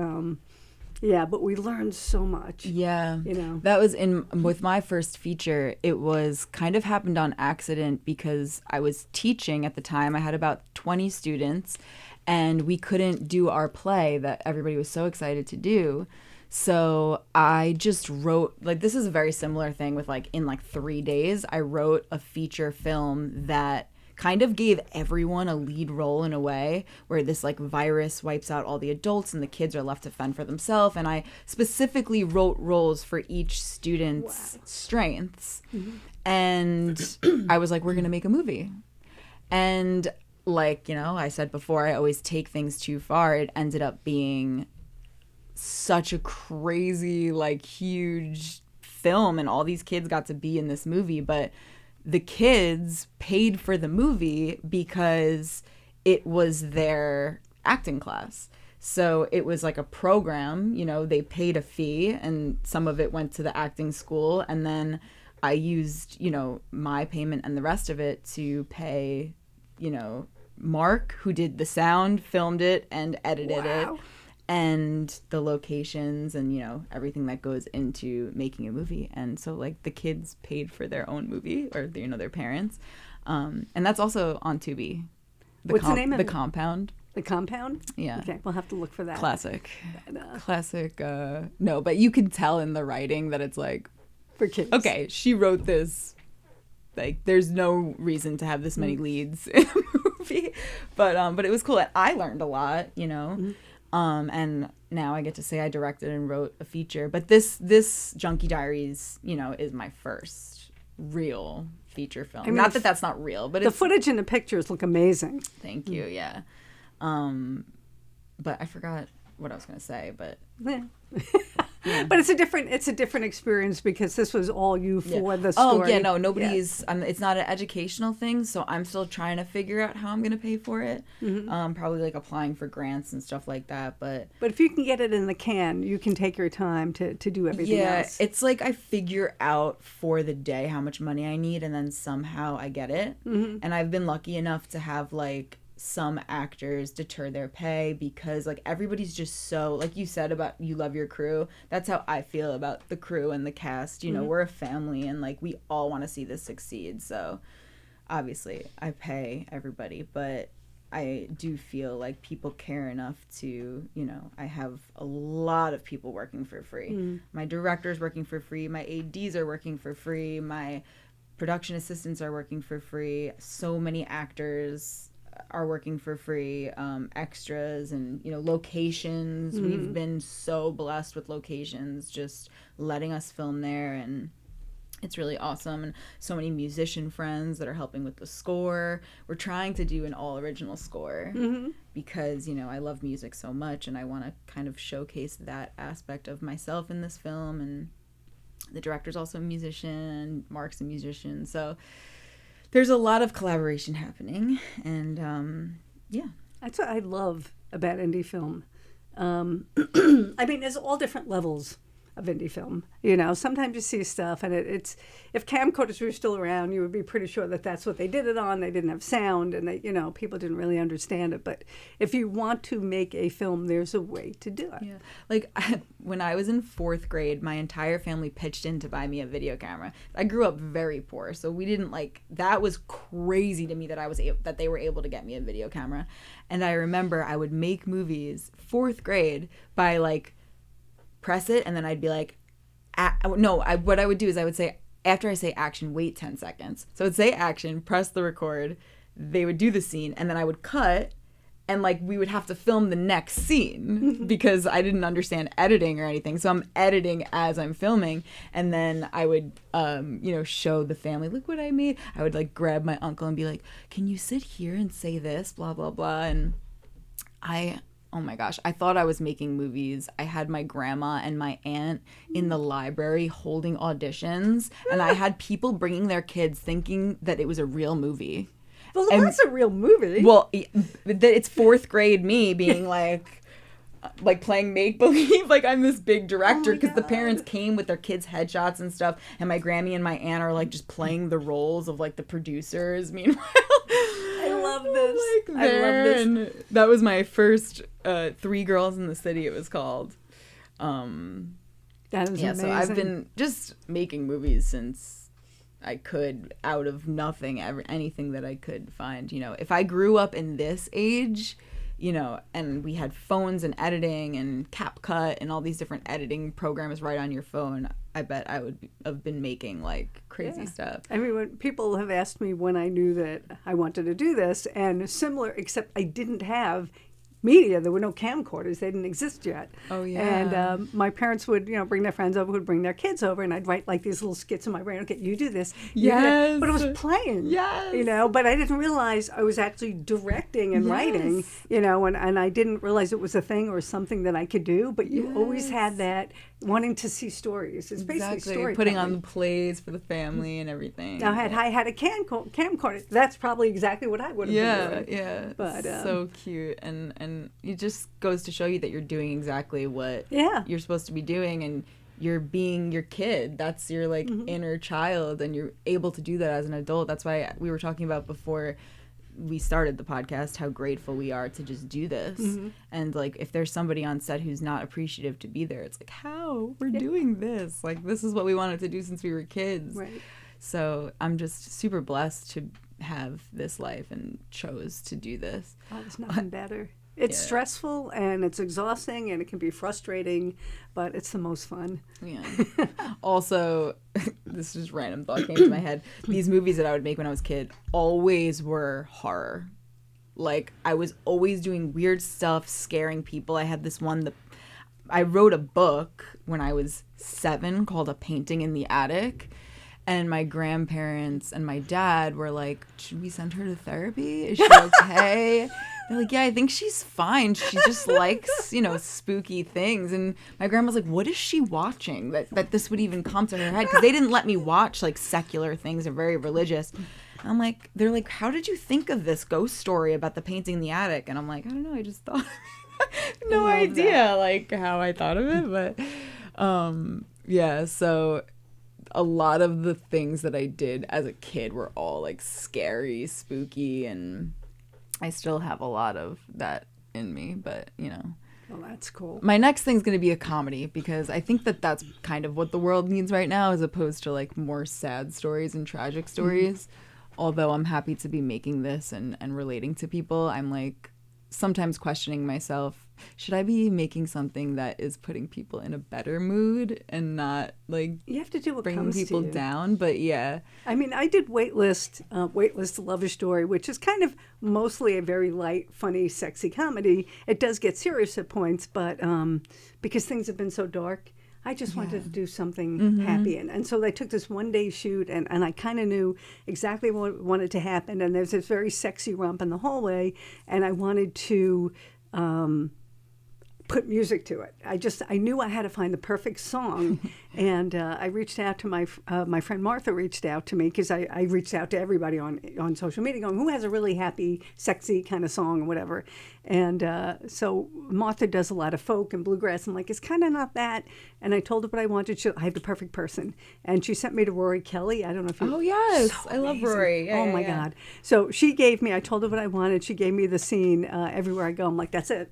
but we learned so much. Yeah. You know. That was with my first feature, it was kind of happened on accident because I was teaching at the time. I had about 20 students, and we couldn't do our play that everybody was so excited to do. So I just wrote, like, this is a very similar thing with in 3 days, I wrote a feature film that kind of gave everyone a lead role in a way, where this virus wipes out all the adults and the kids are left to fend for themselves. And I specifically wrote roles for each student's strengths. And I was like, we're going to make a movie. And I said before, I always take things too far. It ended up being such a crazy, huge film, and all these kids got to be in this movie, but the kids paid for the movie because it was their acting class. So it was like a program, they paid a fee, and some of it went to the acting school. And then I used, my payment and the rest of it to pay, Mark, who did the sound, filmed it, and edited it. And the locations and, everything that goes into making a movie. And so, the kids paid for their own movie, or, their parents. And that's also on Tubi. What's the name of it? The Compound. The Compound? Yeah. Okay, we'll have to look for that. Classic. Classic. No, but you can tell in the writing that it's for kids. Okay, she wrote this. There's no reason to have this many leads in a movie. But it was cool. And I learned a lot, and now I get to say I directed and wrote a feature. But this Junkie Diaries, is my first real feature film. I mean, not that that's not real, but the footage and the pictures look amazing. Thank you, yeah. But I forgot what I was going to say, but... But it's a different experience because this was all you for the story. Oh yeah, no, nobody's. It's not an educational thing, so I'm still trying to figure out how I'm gonna pay for it. Probably like applying for grants and stuff like that. But if you can get it in the can, you can take your time to do everything else. It's like I figure out for the day how much money I need, and then somehow I get it. And I've been lucky enough to have like some actors deter their pay because like everybody's just so, like you said about you love your crew, that's how I feel about the crew and the cast. You know, we're a family and like we all want to see this succeed, so obviously I pay everybody, but I do feel like people care enough to, you know, I have a lot of people working for free. My director's working for free, my ADs are working for free, my production assistants are working for free, so many actors are working for free, extras and, you know, locations. We've been so blessed with locations just letting us film there, and it's really awesome. And so many musician friends that are helping with the score. We're trying to do an all original score because, you know, I love music so much and I want to kind of showcase that aspect of myself in this film. And the director's also a musician, Mark's a musician, so there's a lot of collaboration happening, and yeah. That's what I love about indie film. I mean, there's all different levels of indie film. You know, sometimes you see stuff and it's, if camcorders were still around, you would be pretty sure that that's what they did it on. They didn't have sound and they, you know, people didn't really understand it. But if you want to make a film, there's a way to do it. Yeah. Like when I was in 4th grade, my entire family pitched in to buy me a video camera. I grew up very poor, so we didn't that was crazy to me that that they were able to get me a video camera. And I remember I would make movies 4th grade by press it, and then I'd be like, what I would do is I would say, after I say action, wait 10 seconds. So I'd say action, press the record, they would do the scene, and then I would cut, and we would have to film the next scene because I didn't understand editing or anything. So I'm editing as I'm filming, and then I would, show the family, look what I made. I would grab my uncle and be like, can you sit here and say this, blah, blah, blah. And oh my gosh, I thought I was making movies. I had my grandma and my aunt in the library holding auditions, and I had people bringing their kids thinking that it was a real movie. Well, that's a real movie. Well, it's 4th grade me being playing make-believe, I'm this big director, because the parents came with their kids' headshots and stuff, and my Grammy and my aunt are just playing the roles of the producers. Meanwhile, I love this. I love this. And that was my first 3 Girls in the City, it was called. That is amazing. So I've been just making movies since I could, out of nothing, anything that I could find. You know, if I grew up in this age, you know, and we had phones and editing and CapCut and all these different editing programs right on your phone, I bet I would have been making crazy stuff. I mean, when people have asked me when I knew that I wanted to do this, and similar, except I didn't have media. There were no camcorders. They didn't exist yet. Oh, yeah. And my parents would, bring their friends over, would bring their kids over, and I'd write these little skits in my brain. Okay, you do this. You do that. But it was playing. Yes. But I didn't realize I was actually directing and writing, and I didn't realize it was a thing or something that I could do. But you always had that wanting to see stories. It's basically storytelling. Putting on the plays for the family and everything. Now, had I had a camcorder, that's probably exactly what I would have been doing. Yeah. But so cute, and it just goes to show you that you're doing exactly what you're supposed to be doing, and you're being your kid. That's your inner child, and you're able to do that as an adult. That's why we were talking about before we started the podcast how grateful we are to just do this. And if there's somebody on set who's not appreciative to be there, it's how we're doing this. This is what we wanted to do since we were kids. Right. So I'm just super blessed to have this life and chose to do this. Oh, there's nothing better. It's stressful and it's exhausting and it can be frustrating, but it's the most fun. Yeah. Also, this is random thought came to my head. These movies that I would make when I was a kid always were horror. I was always doing weird stuff, scaring people. I had this one that I wrote a book when I was 7 called A Painting in the Attic. And my grandparents and my dad were like, should we send her to therapy? Is she okay? They're like, yeah, I think she's fine. She just likes, spooky things. And my grandma's like, what is she watching that this would even come to her head? Because they didn't let me watch like secular things or very religious. I'm like, they're like, how did you think of this ghost story about the painting in the attic? And I'm like, I don't know, I just thought, no idea like how I thought of it. But yeah, so a lot of the things that I did as a kid were all like scary, spooky, and I still have a lot of that in me, but Well, that's cool. my next thing's going to be a comedy because I think that that's kind of what the world needs right now as opposed to like more sad stories and tragic stories. Although I'm happy to be making this and relating to people, I'm like sometimes questioning myself, should I be making something that is putting people in a better mood and not like You have to do what bringing comes people to you. down? But yeah. I mean, I did Waitlist, a Lover Story, which is kind of mostly a very light, funny, sexy comedy. It does get serious at points, but because things have been so dark, I just wanted to do something happy. And so they took this one-day shoot, and I kind of knew exactly what wanted to happen. And there's this very sexy romp in the hallway, and I wanted to put music to it. I knew I had to find the perfect song, and I reached out to my friend Martha reached out to me because I reached out to everybody on social media going, who has a really happy, sexy kind of song or whatever. And so Martha does a lot of folk and bluegrass. I'm like, it's kind of not that. And I told her what I wanted. I had the perfect person. And she sent me to Rory Kelly. I don't know if you... Oh, yes. So I love amazing. Rory. Yeah, oh, my yeah. God. So she gave me, I told her what I wanted. She gave me the scene everywhere I go. I'm like, that's it.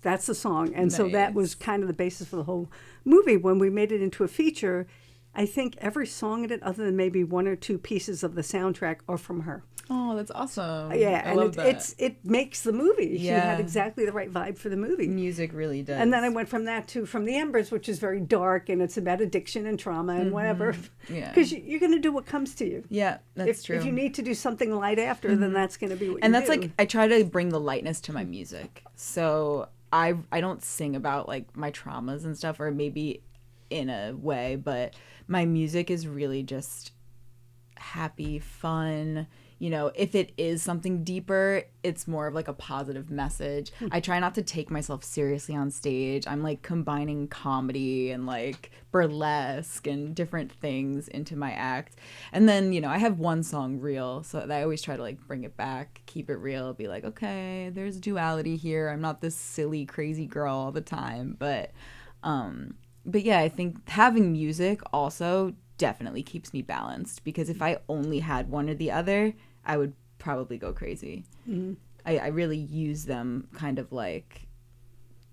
That's the song. And so that was kind of the basis for the whole movie. When we made it into a feature, I think every song in it, other than maybe one or two pieces of the soundtrack, are from her. Oh, that's awesome. Yeah, I and love that. it makes the movie. She Yeah. had exactly the right vibe for the movie. Music really does. And then I went from that to From the Embers, which is very dark, and it's about addiction and trauma and whatever. Yeah. Because you're going to do what comes to you. Yeah, that's true. If you need to do something light after, then that's going to be what And you that's do. like, I try to bring the lightness to my music. So I don't sing about like my traumas and stuff, or maybe in a way, but my music is really just happy, fun. If it is something deeper, it's more of like a positive message. I try not to take myself seriously on stage. I'm like combining comedy and like burlesque and different things into my act. And then, I have one song, Real, so I always try to like bring it back, keep it real, be like, okay, there's duality here. I'm not this silly, crazy girl all the time. But yeah, I think having music also definitely keeps me balanced, because if I only had one or the other, I would probably go crazy. I really use them kind of like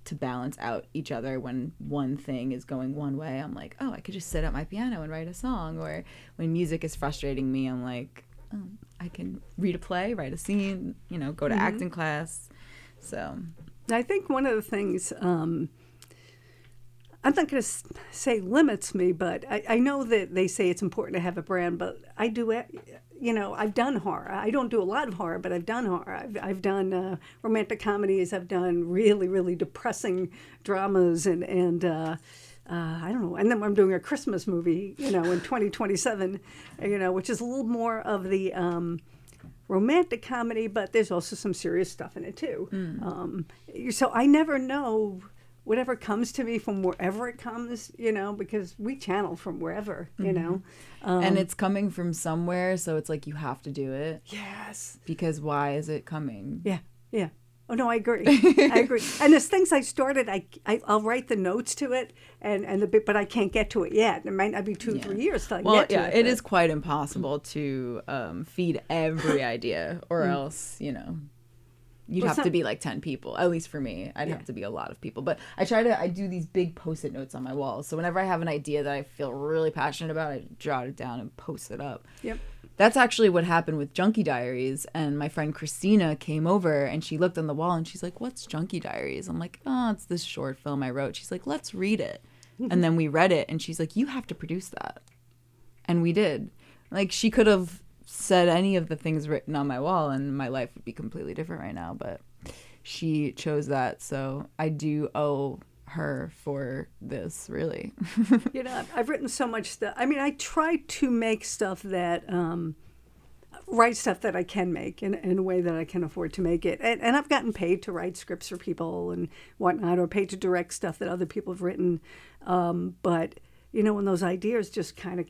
to balance out each other. When one thing is going one way, I'm like, oh, I could just sit at my piano and write a song. Or when music is frustrating me, I'm like, oh, I can read a play, write a scene, go to acting class. So I think one of the things, I'm not going to say limits me, but I know that they say it's important to have a brand, but I do it. I've done horror. I don't do a lot of horror, but I've done horror. I've done romantic comedies. I've done really, really depressing dramas, and I don't know. And then I'm doing a Christmas movie, in 2027, which is a little more of the romantic comedy, but there's also some serious stuff in it too. So I never know. Whatever comes to me from wherever it comes, because we channel from wherever, and it's coming from somewhere, so it's like you have to do it. Yes. Because why is it coming? Yeah. Oh no, I agree. I agree. And there's things I started. I'll write the notes to it, and the bit, but I can't get to it yet. It might not be 2-3 years till I get to it. It is quite impossible to feed every idea, or else you'd have to be like 10 people, at least for me. I'd have to be a lot of people. But I do these big Post-it notes on my walls. So whenever I have an idea that I feel really passionate about, I jot it down and post it up. Yep. That's actually what happened with Junkie Diaries. And my friend Christina came over and she looked on the wall and she's like, what's Junkie Diaries? I'm like, oh, it's this short film I wrote. She's like, let's read it. And then we read it and she's like, you have to produce that. And we did. Like, she could have said any of the things written on my wall and my life would be completely different right now, but she chose that, so I do owe her for this, really. I've written so much stuff. I mean, I try to make stuff that write stuff that I can make in a way that I can afford to make it. And I've gotten paid to write scripts for people and whatnot, or paid to direct stuff that other people have written. But, when those ideas just kind of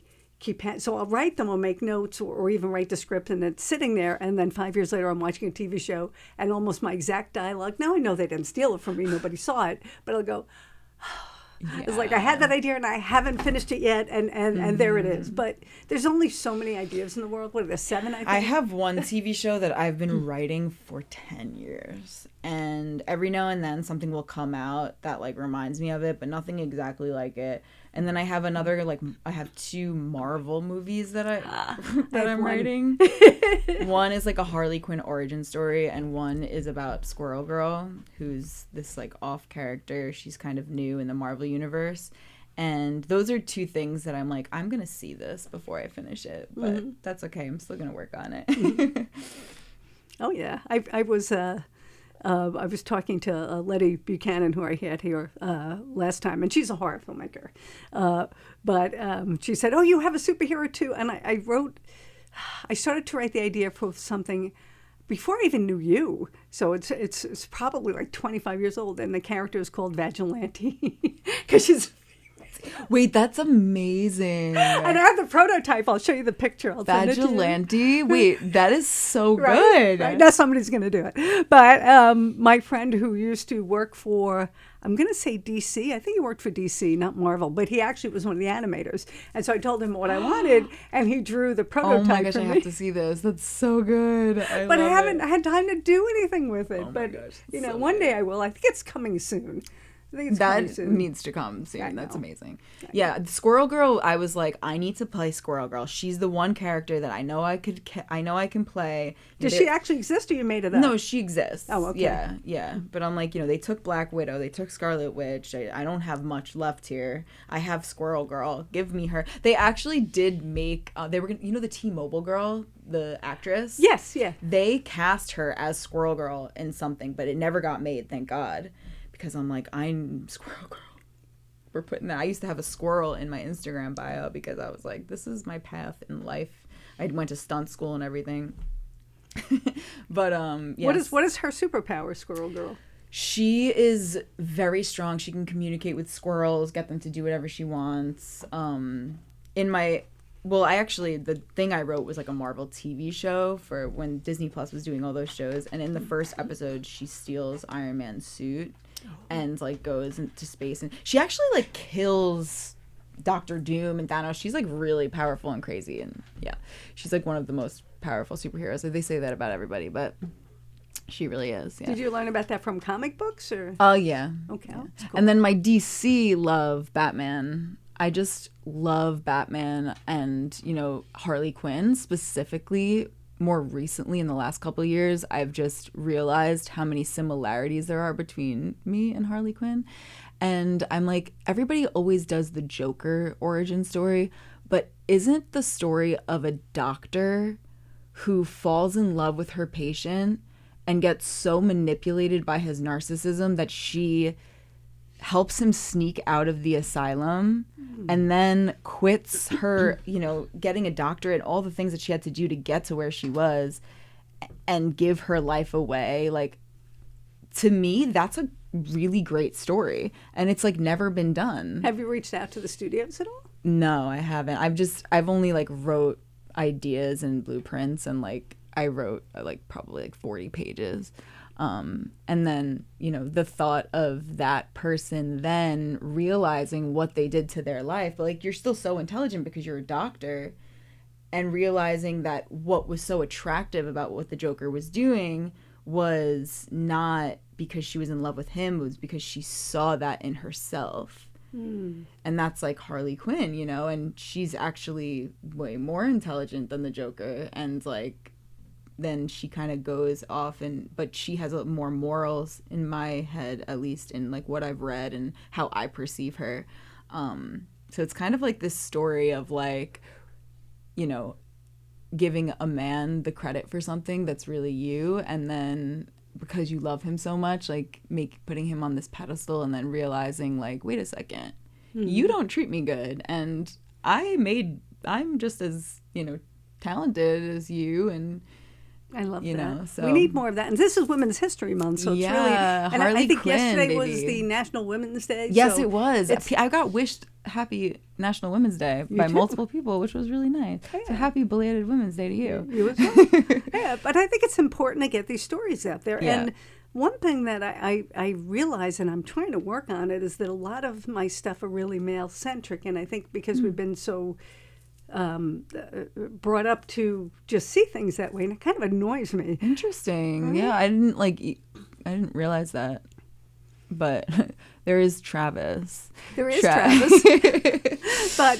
so I'll write them, I'll make notes, or even write the script, and it's sitting there, and then 5 years later I'm watching a TV show and almost my exact dialogue. Now I know they didn't steal it from me, nobody saw it, but I'll go, it's like I had that idea and I haven't finished it yet, and there it is. But there's only so many ideas in the world. What are there, 7, I think? I have one TV show that I've been writing for 10 years. And every now and then something will come out that like reminds me of it, but nothing exactly like it. And then I have another, I have 2 Marvel movies that I'm writing. One is like a Harley Quinn origin story, and one is about Squirrel Girl, who's this like off character. She's kind of new in the Marvel universe. And those are 2 things that I'm like, I'm going to see this before I finish it. But that's okay. I'm still going to work on it. Oh, yeah. I was talking to Letty Buchanan, who I had here last time, and she's a horror filmmaker. But she said, "Oh, you have a superhero too?" And I started to write the idea for something before I even knew you. So it's probably like 25 years old, and the character is called Vigilante because she's. Wait, that's amazing. And I have the prototype. I'll show you the picture. I'll send it to you. Vigilante? Wait, that is so Right, good. right. Now somebody's going to do it. But my friend who used to work for, I'm going to say DC. I think he worked for DC, not Marvel. But he actually was one of the animators. And so I told him what I wanted, and he drew the prototype Oh my gosh, for I me. have to see this. That's so good. But I haven't had time to do anything with it. Oh my but, gosh, so one day I will. I think it's coming soon. I think it's coming That soon. needs to come soon. I That's know. amazing. Yeah, the Squirrel Girl, I was like, I need to play Squirrel Girl. She's the one character that I know I can play. Does she actually exist, or you made it up? No, she exists. Oh, okay. Yeah. But I'm like, they took Black Widow, they took Scarlet Witch. I don't have much left here. I have Squirrel Girl. Give me her. They actually did make. They were gonna, the T-Mobile girl, the actress. Yes, yeah. They cast her as Squirrel Girl in something, but it never got made. Thank God. Because I'm like, I'm Squirrel Girl. We're putting that. I used to have a squirrel in my Instagram bio because I was like, this is my path in life. I went to stunt school and everything. But yes. What is her superpower, Squirrel Girl? She is very strong. She can communicate with squirrels, get them to do whatever she wants. The thing I wrote was like a Marvel TV show for when Disney Plus was doing all those shows. And in the first episode, she steals Iron Man's suit and like goes into space. And she actually like kills Doctor Doom and Thanos. She's like really powerful and crazy. And yeah, she's like one of the most powerful superheroes. They say that about everybody, but she really is. Yeah. Did you learn about that from comic books or? Oh yeah. Okay. Yeah. That's cool. And then my DC love Batman. I just love Batman and, Harley Quinn specifically. More recently, in the last couple of years, I've just realized how many similarities there are between me and Harley Quinn. And I'm like, everybody always does the Joker origin story, but isn't the story of a doctor who falls in love with her patient and gets so manipulated by his narcissism that she helps him sneak out of the asylum and then quits her, getting a doctorate, all the things that she had to do to get to where she was and give her life away. Like, to me, that's a really great story. And it's like never been done. Have you reached out to the studios at all? No, I haven't. I've only like wrote ideas and blueprints, and like I wrote like probably like 40 pages. And then, the thought of that person then realizing what they did to their life, but like you're still so intelligent because you're a doctor, and realizing that what was so attractive about what the Joker was doing was not because she was in love with him, it was because she saw that in herself. And that's like Harley Quinn, and she's actually way more intelligent than the Joker, and like then she kind of goes off, but she has more morals in my head, at least in like what I've read and how I perceive her. So it's kind of like this story of like, giving a man the credit for something that's really you, and then because you love him so much, like putting him on this pedestal, and then realizing like, wait a second, you don't treat me good, and I'm just as talented as you, and I love you that. know, so we need more of that. And this is Women's History Month, so it's Yeah, really. And Harley I think Quinn, yesterday was baby. the National Women's Day. yes, so it was. it's- I got wished Happy National Women's Day by too. multiple people, which was really nice. So Yeah. happy belated Women's Day to you. You as well. Yeah, but I think it's important to get these stories out there. Yeah. And one thing that I realize, and I'm trying to work on it, is that a lot of my stuff are really male centric, and I think because we've been so brought up to just see things that way, and it kind of annoys me. Interesting. Yeah, I didn't realize that. But there is Travis. There is Travis.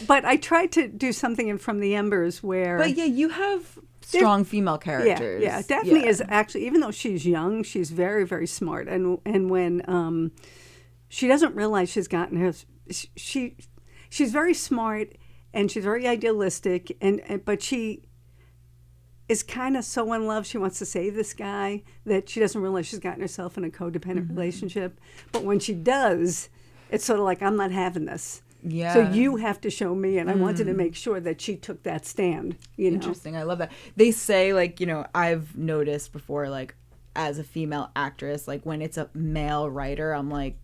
but I tried to do something in From the Embers where. But yeah, you have strong female characters. Yeah. Daphne is actually, even though she's young, she's very, very smart. And when she doesn't realize she's gotten her, she's very smart and she's very idealistic, but she is kind of so in love, she wants to save this guy, that she doesn't realize she's gotten herself in a codependent relationship. But when she does, it's sort of like, I'm not having this. Yeah. So you have to show me, and I wanted to make sure that she took that stand. You know? Interesting. I love that. They say, like, you know, I've noticed before, like, as a female actress, like, when it's a male writer, I'm like,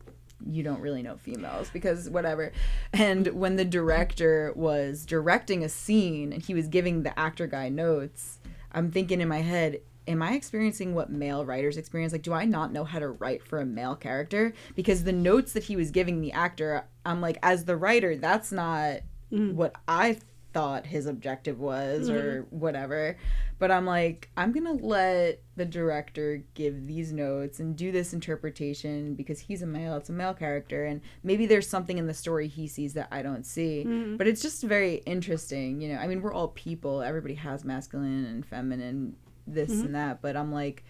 you don't really know females because whatever. And when the director was directing a scene and he was giving the actor guy notes, I'm thinking in my head, am I experiencing what male writers experience? Like, do I not know how to write for a male character? Because the notes that he was giving the actor, I'm like, as the writer, that's not what I thought his objective was or whatever. But I'm like, I'm going to let the director give these notes and do this interpretation because he's a male. It's a male character. And maybe there's something in the story he sees that I don't see. But it's just very interesting. You know, I mean, we're all people. Everybody has masculine and feminine, this and that. But I'm like,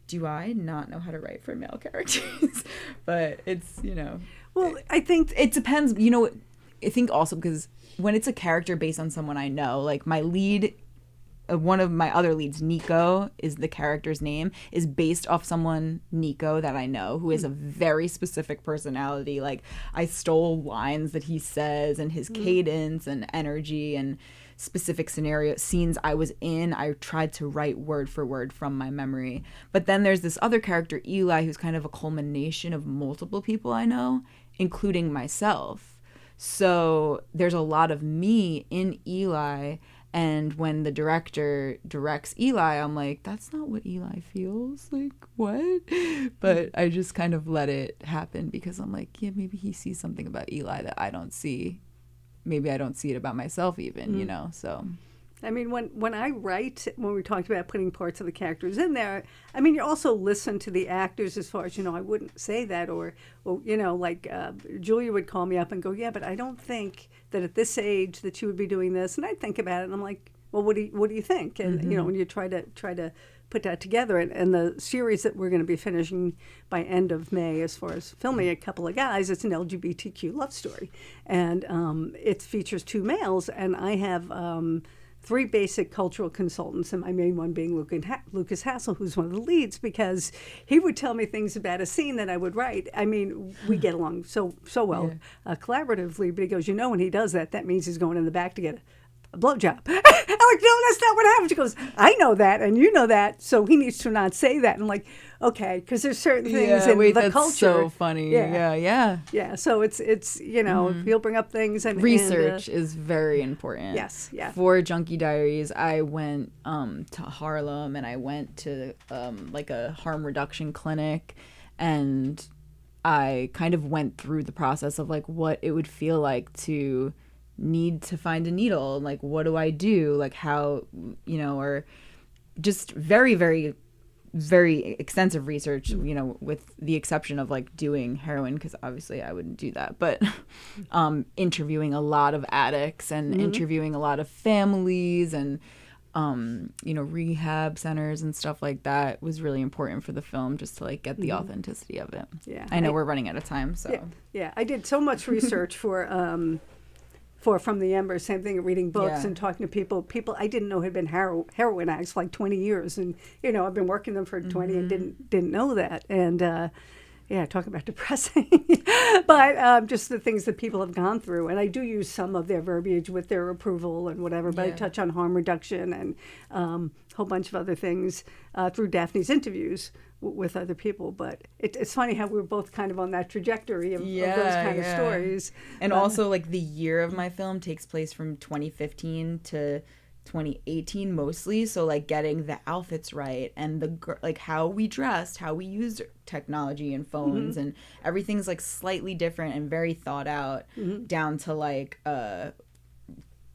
do I not know how to write for male characters? But it's, you know. Well, I think it depends. You know, I think also because when it's a character based on someone I know, like my lead, one of my other leads, Nico, is the character's name, is based off someone, Nico, that I know, who is a very specific personality. Like, I stole lines that he says and his cadence and energy and specific scenario scenes I was in. I tried to write word for word from my memory. But then there's this other character, Eli, who's kind of a culmination of multiple people I know, including myself. So there's a lot of me in Eli. And when the director directs Eli, I'm like, that's not what Eli feels. Like, what? But I just kind of let it happen because I'm like, yeah, maybe he sees something about Eli that I don't see. Maybe I don't see it about myself even, you know, so. I mean, when I write, when we talked about putting parts of the characters in there, I mean, you also listen to the actors as far as, you know, I wouldn't say that or you know, like Julia would call me up and go, yeah, but I don't think that at this age that you would be doing this. And I'd think about it and I'm like, well, what do you think? And, you know, when you try to put that together, and the series that we're going to be finishing by end of May as far as filming A Couple of Guys, it's an LGBTQ love story. And it features two males, and I have 3 basic cultural consultants, and my main one being Lucas Hassel, who's one of the leads, because he would tell me things about a scene that I would write. I mean, we get along so well collaboratively, but he goes, you know, when he does that, that means he's going in the back to get a blowjob. I'm like, no, that's not what happens. She goes, I know that, and you know that, so he needs to not say that. And I'm like, okay, because there's certain things in the that's culture. So funny. Yeah. So it's you know, he'll bring up things and research is very important. Yes, yeah. For Junkie Diaries, I went to Harlem and I went to like a harm reduction clinic, and I kind of went through the process of like what it would feel like to need to find a needle, and like what do I do, like how, you know, or just very, very, very extensive research, you know, with the exception of like doing heroin, because obviously I wouldn't do that, but interviewing a lot of addicts and interviewing a lot of families and you know, rehab centers and stuff like that was really important for the film, just to like get the authenticity of it. Yeah, I know we're running out of time, so yeah, I did so much research for From the Ember, same thing, reading books and talking to people I didn't know had been heroin addicts for like 20 years, and you know, I've been working them for 20 and didn't know that, and Yeah, talk about depressing. But just the things that people have gone through. And I do use some of their verbiage with their approval and whatever, but I touch on harm reduction and a whole bunch of other things through Daphne's interviews with other people. But it's funny how we're both kind of on that trajectory of those kind of stories. And also, like, the year of my film takes place from 2015 to 2018 mostly, so like getting the outfits right and the like how we dressed, how we used technology and phones, and everything's like slightly different and very thought out, down to like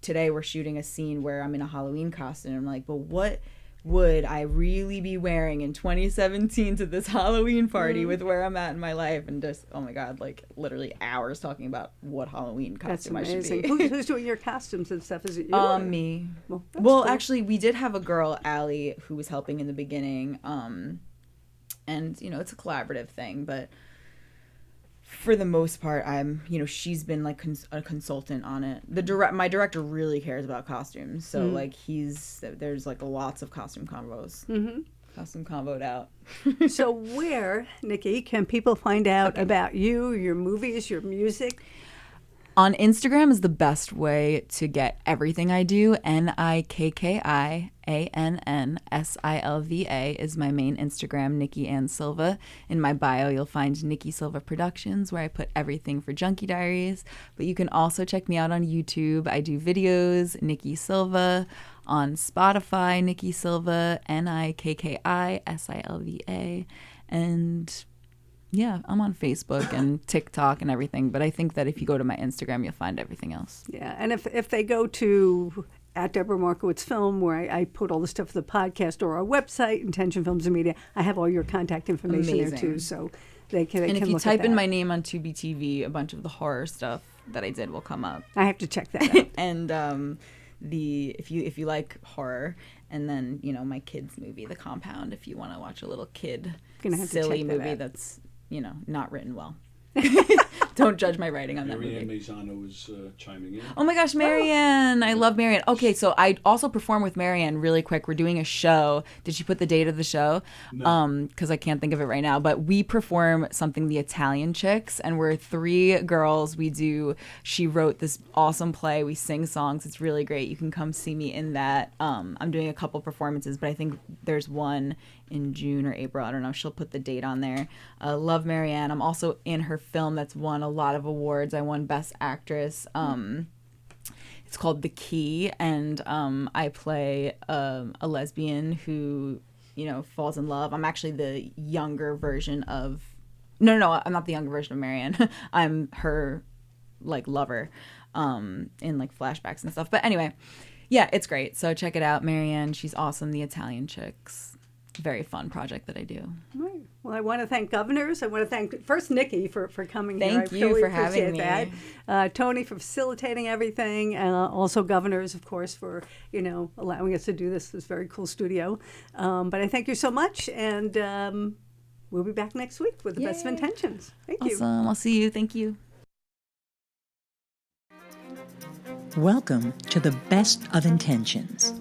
today we're shooting a scene where I'm in a Halloween costume. I'm like, but what would I really be wearing in 2017 to this Halloween party with where I'm at in my life? And just, oh my God, like literally hours talking about what Halloween costume I should be. Who's doing your costumes and stuff? Is it you? Me. Well, Well, cool. actually, we did have a girl, Allie, who was helping in the beginning. And, you know, it's a collaborative thing, but for the most part, she's been like a consultant on it. My director really cares about costumes, so like there's like lots of costume combos. Costume comboed out. So where, Nikki, can people find out about you, your movies, your music? On Instagram is the best way to get everything I do. NIKKIANNSILVA is my main Instagram, Nikki Ann Silva. In my bio, you'll find Nikki Silva Productions, where I put everything for Junkie Diaries. But you can also check me out on YouTube. I do videos, Nikki Silva. On Spotify, Nikki Silva, NIKKISILVA. And yeah, I'm on Facebook and TikTok and everything, but I think that if you go to my Instagram, you'll find everything else. Yeah, and if they go to at Deborah Markowitz Film, where I put all the stuff for the podcast, or our website, Intention Films and Media, I have all your contact information there too, so they can And if can you look type at in that. my name on Tubi TV, a bunch of the horror stuff that I did will come up. I have to check that out. And if you like horror, and then my kids movie, The Compound, if you want to watch a little kid Gonna have to silly check that movie out. that's not written well. Don't judge my writing on that movie. Marianne Maisano is chiming in. Oh my gosh, Marianne. I love Marianne. Okay, so I also perform with Marianne really quick. We're doing a show. Did she put the date of the show? No. Because I can't think of it right now. But we perform something, The Italian Chicks, and we're 3 girls. She wrote this awesome play. We sing songs. It's really great. You can come see me in that. I'm doing a couple performances, but I think there's one in June or April. I don't know. She'll put the date on there. Love Marianne. I'm also in her film that's won a lot of awards. I won Best Actress. It's called The Key, and I play a lesbian who, falls in love. I'm actually the younger version of... No, I'm not the younger version of Marianne. I'm her, lover in, flashbacks and stuff. But anyway, yeah, it's great. So check it out. Marianne, she's awesome. The Italian Chicks. Very fun project that I do. Right. Well, I want to thank Governors. I want to thank first Nikki for coming here. Thank you for having me. That. Tony for facilitating everything, and also Governors, of course, for allowing us to do this very cool studio. But I thank you so much, and we'll be back next week with the best of intentions. Thank you. Awesome. I'll see you. Thank you. Welcome to the best of intentions.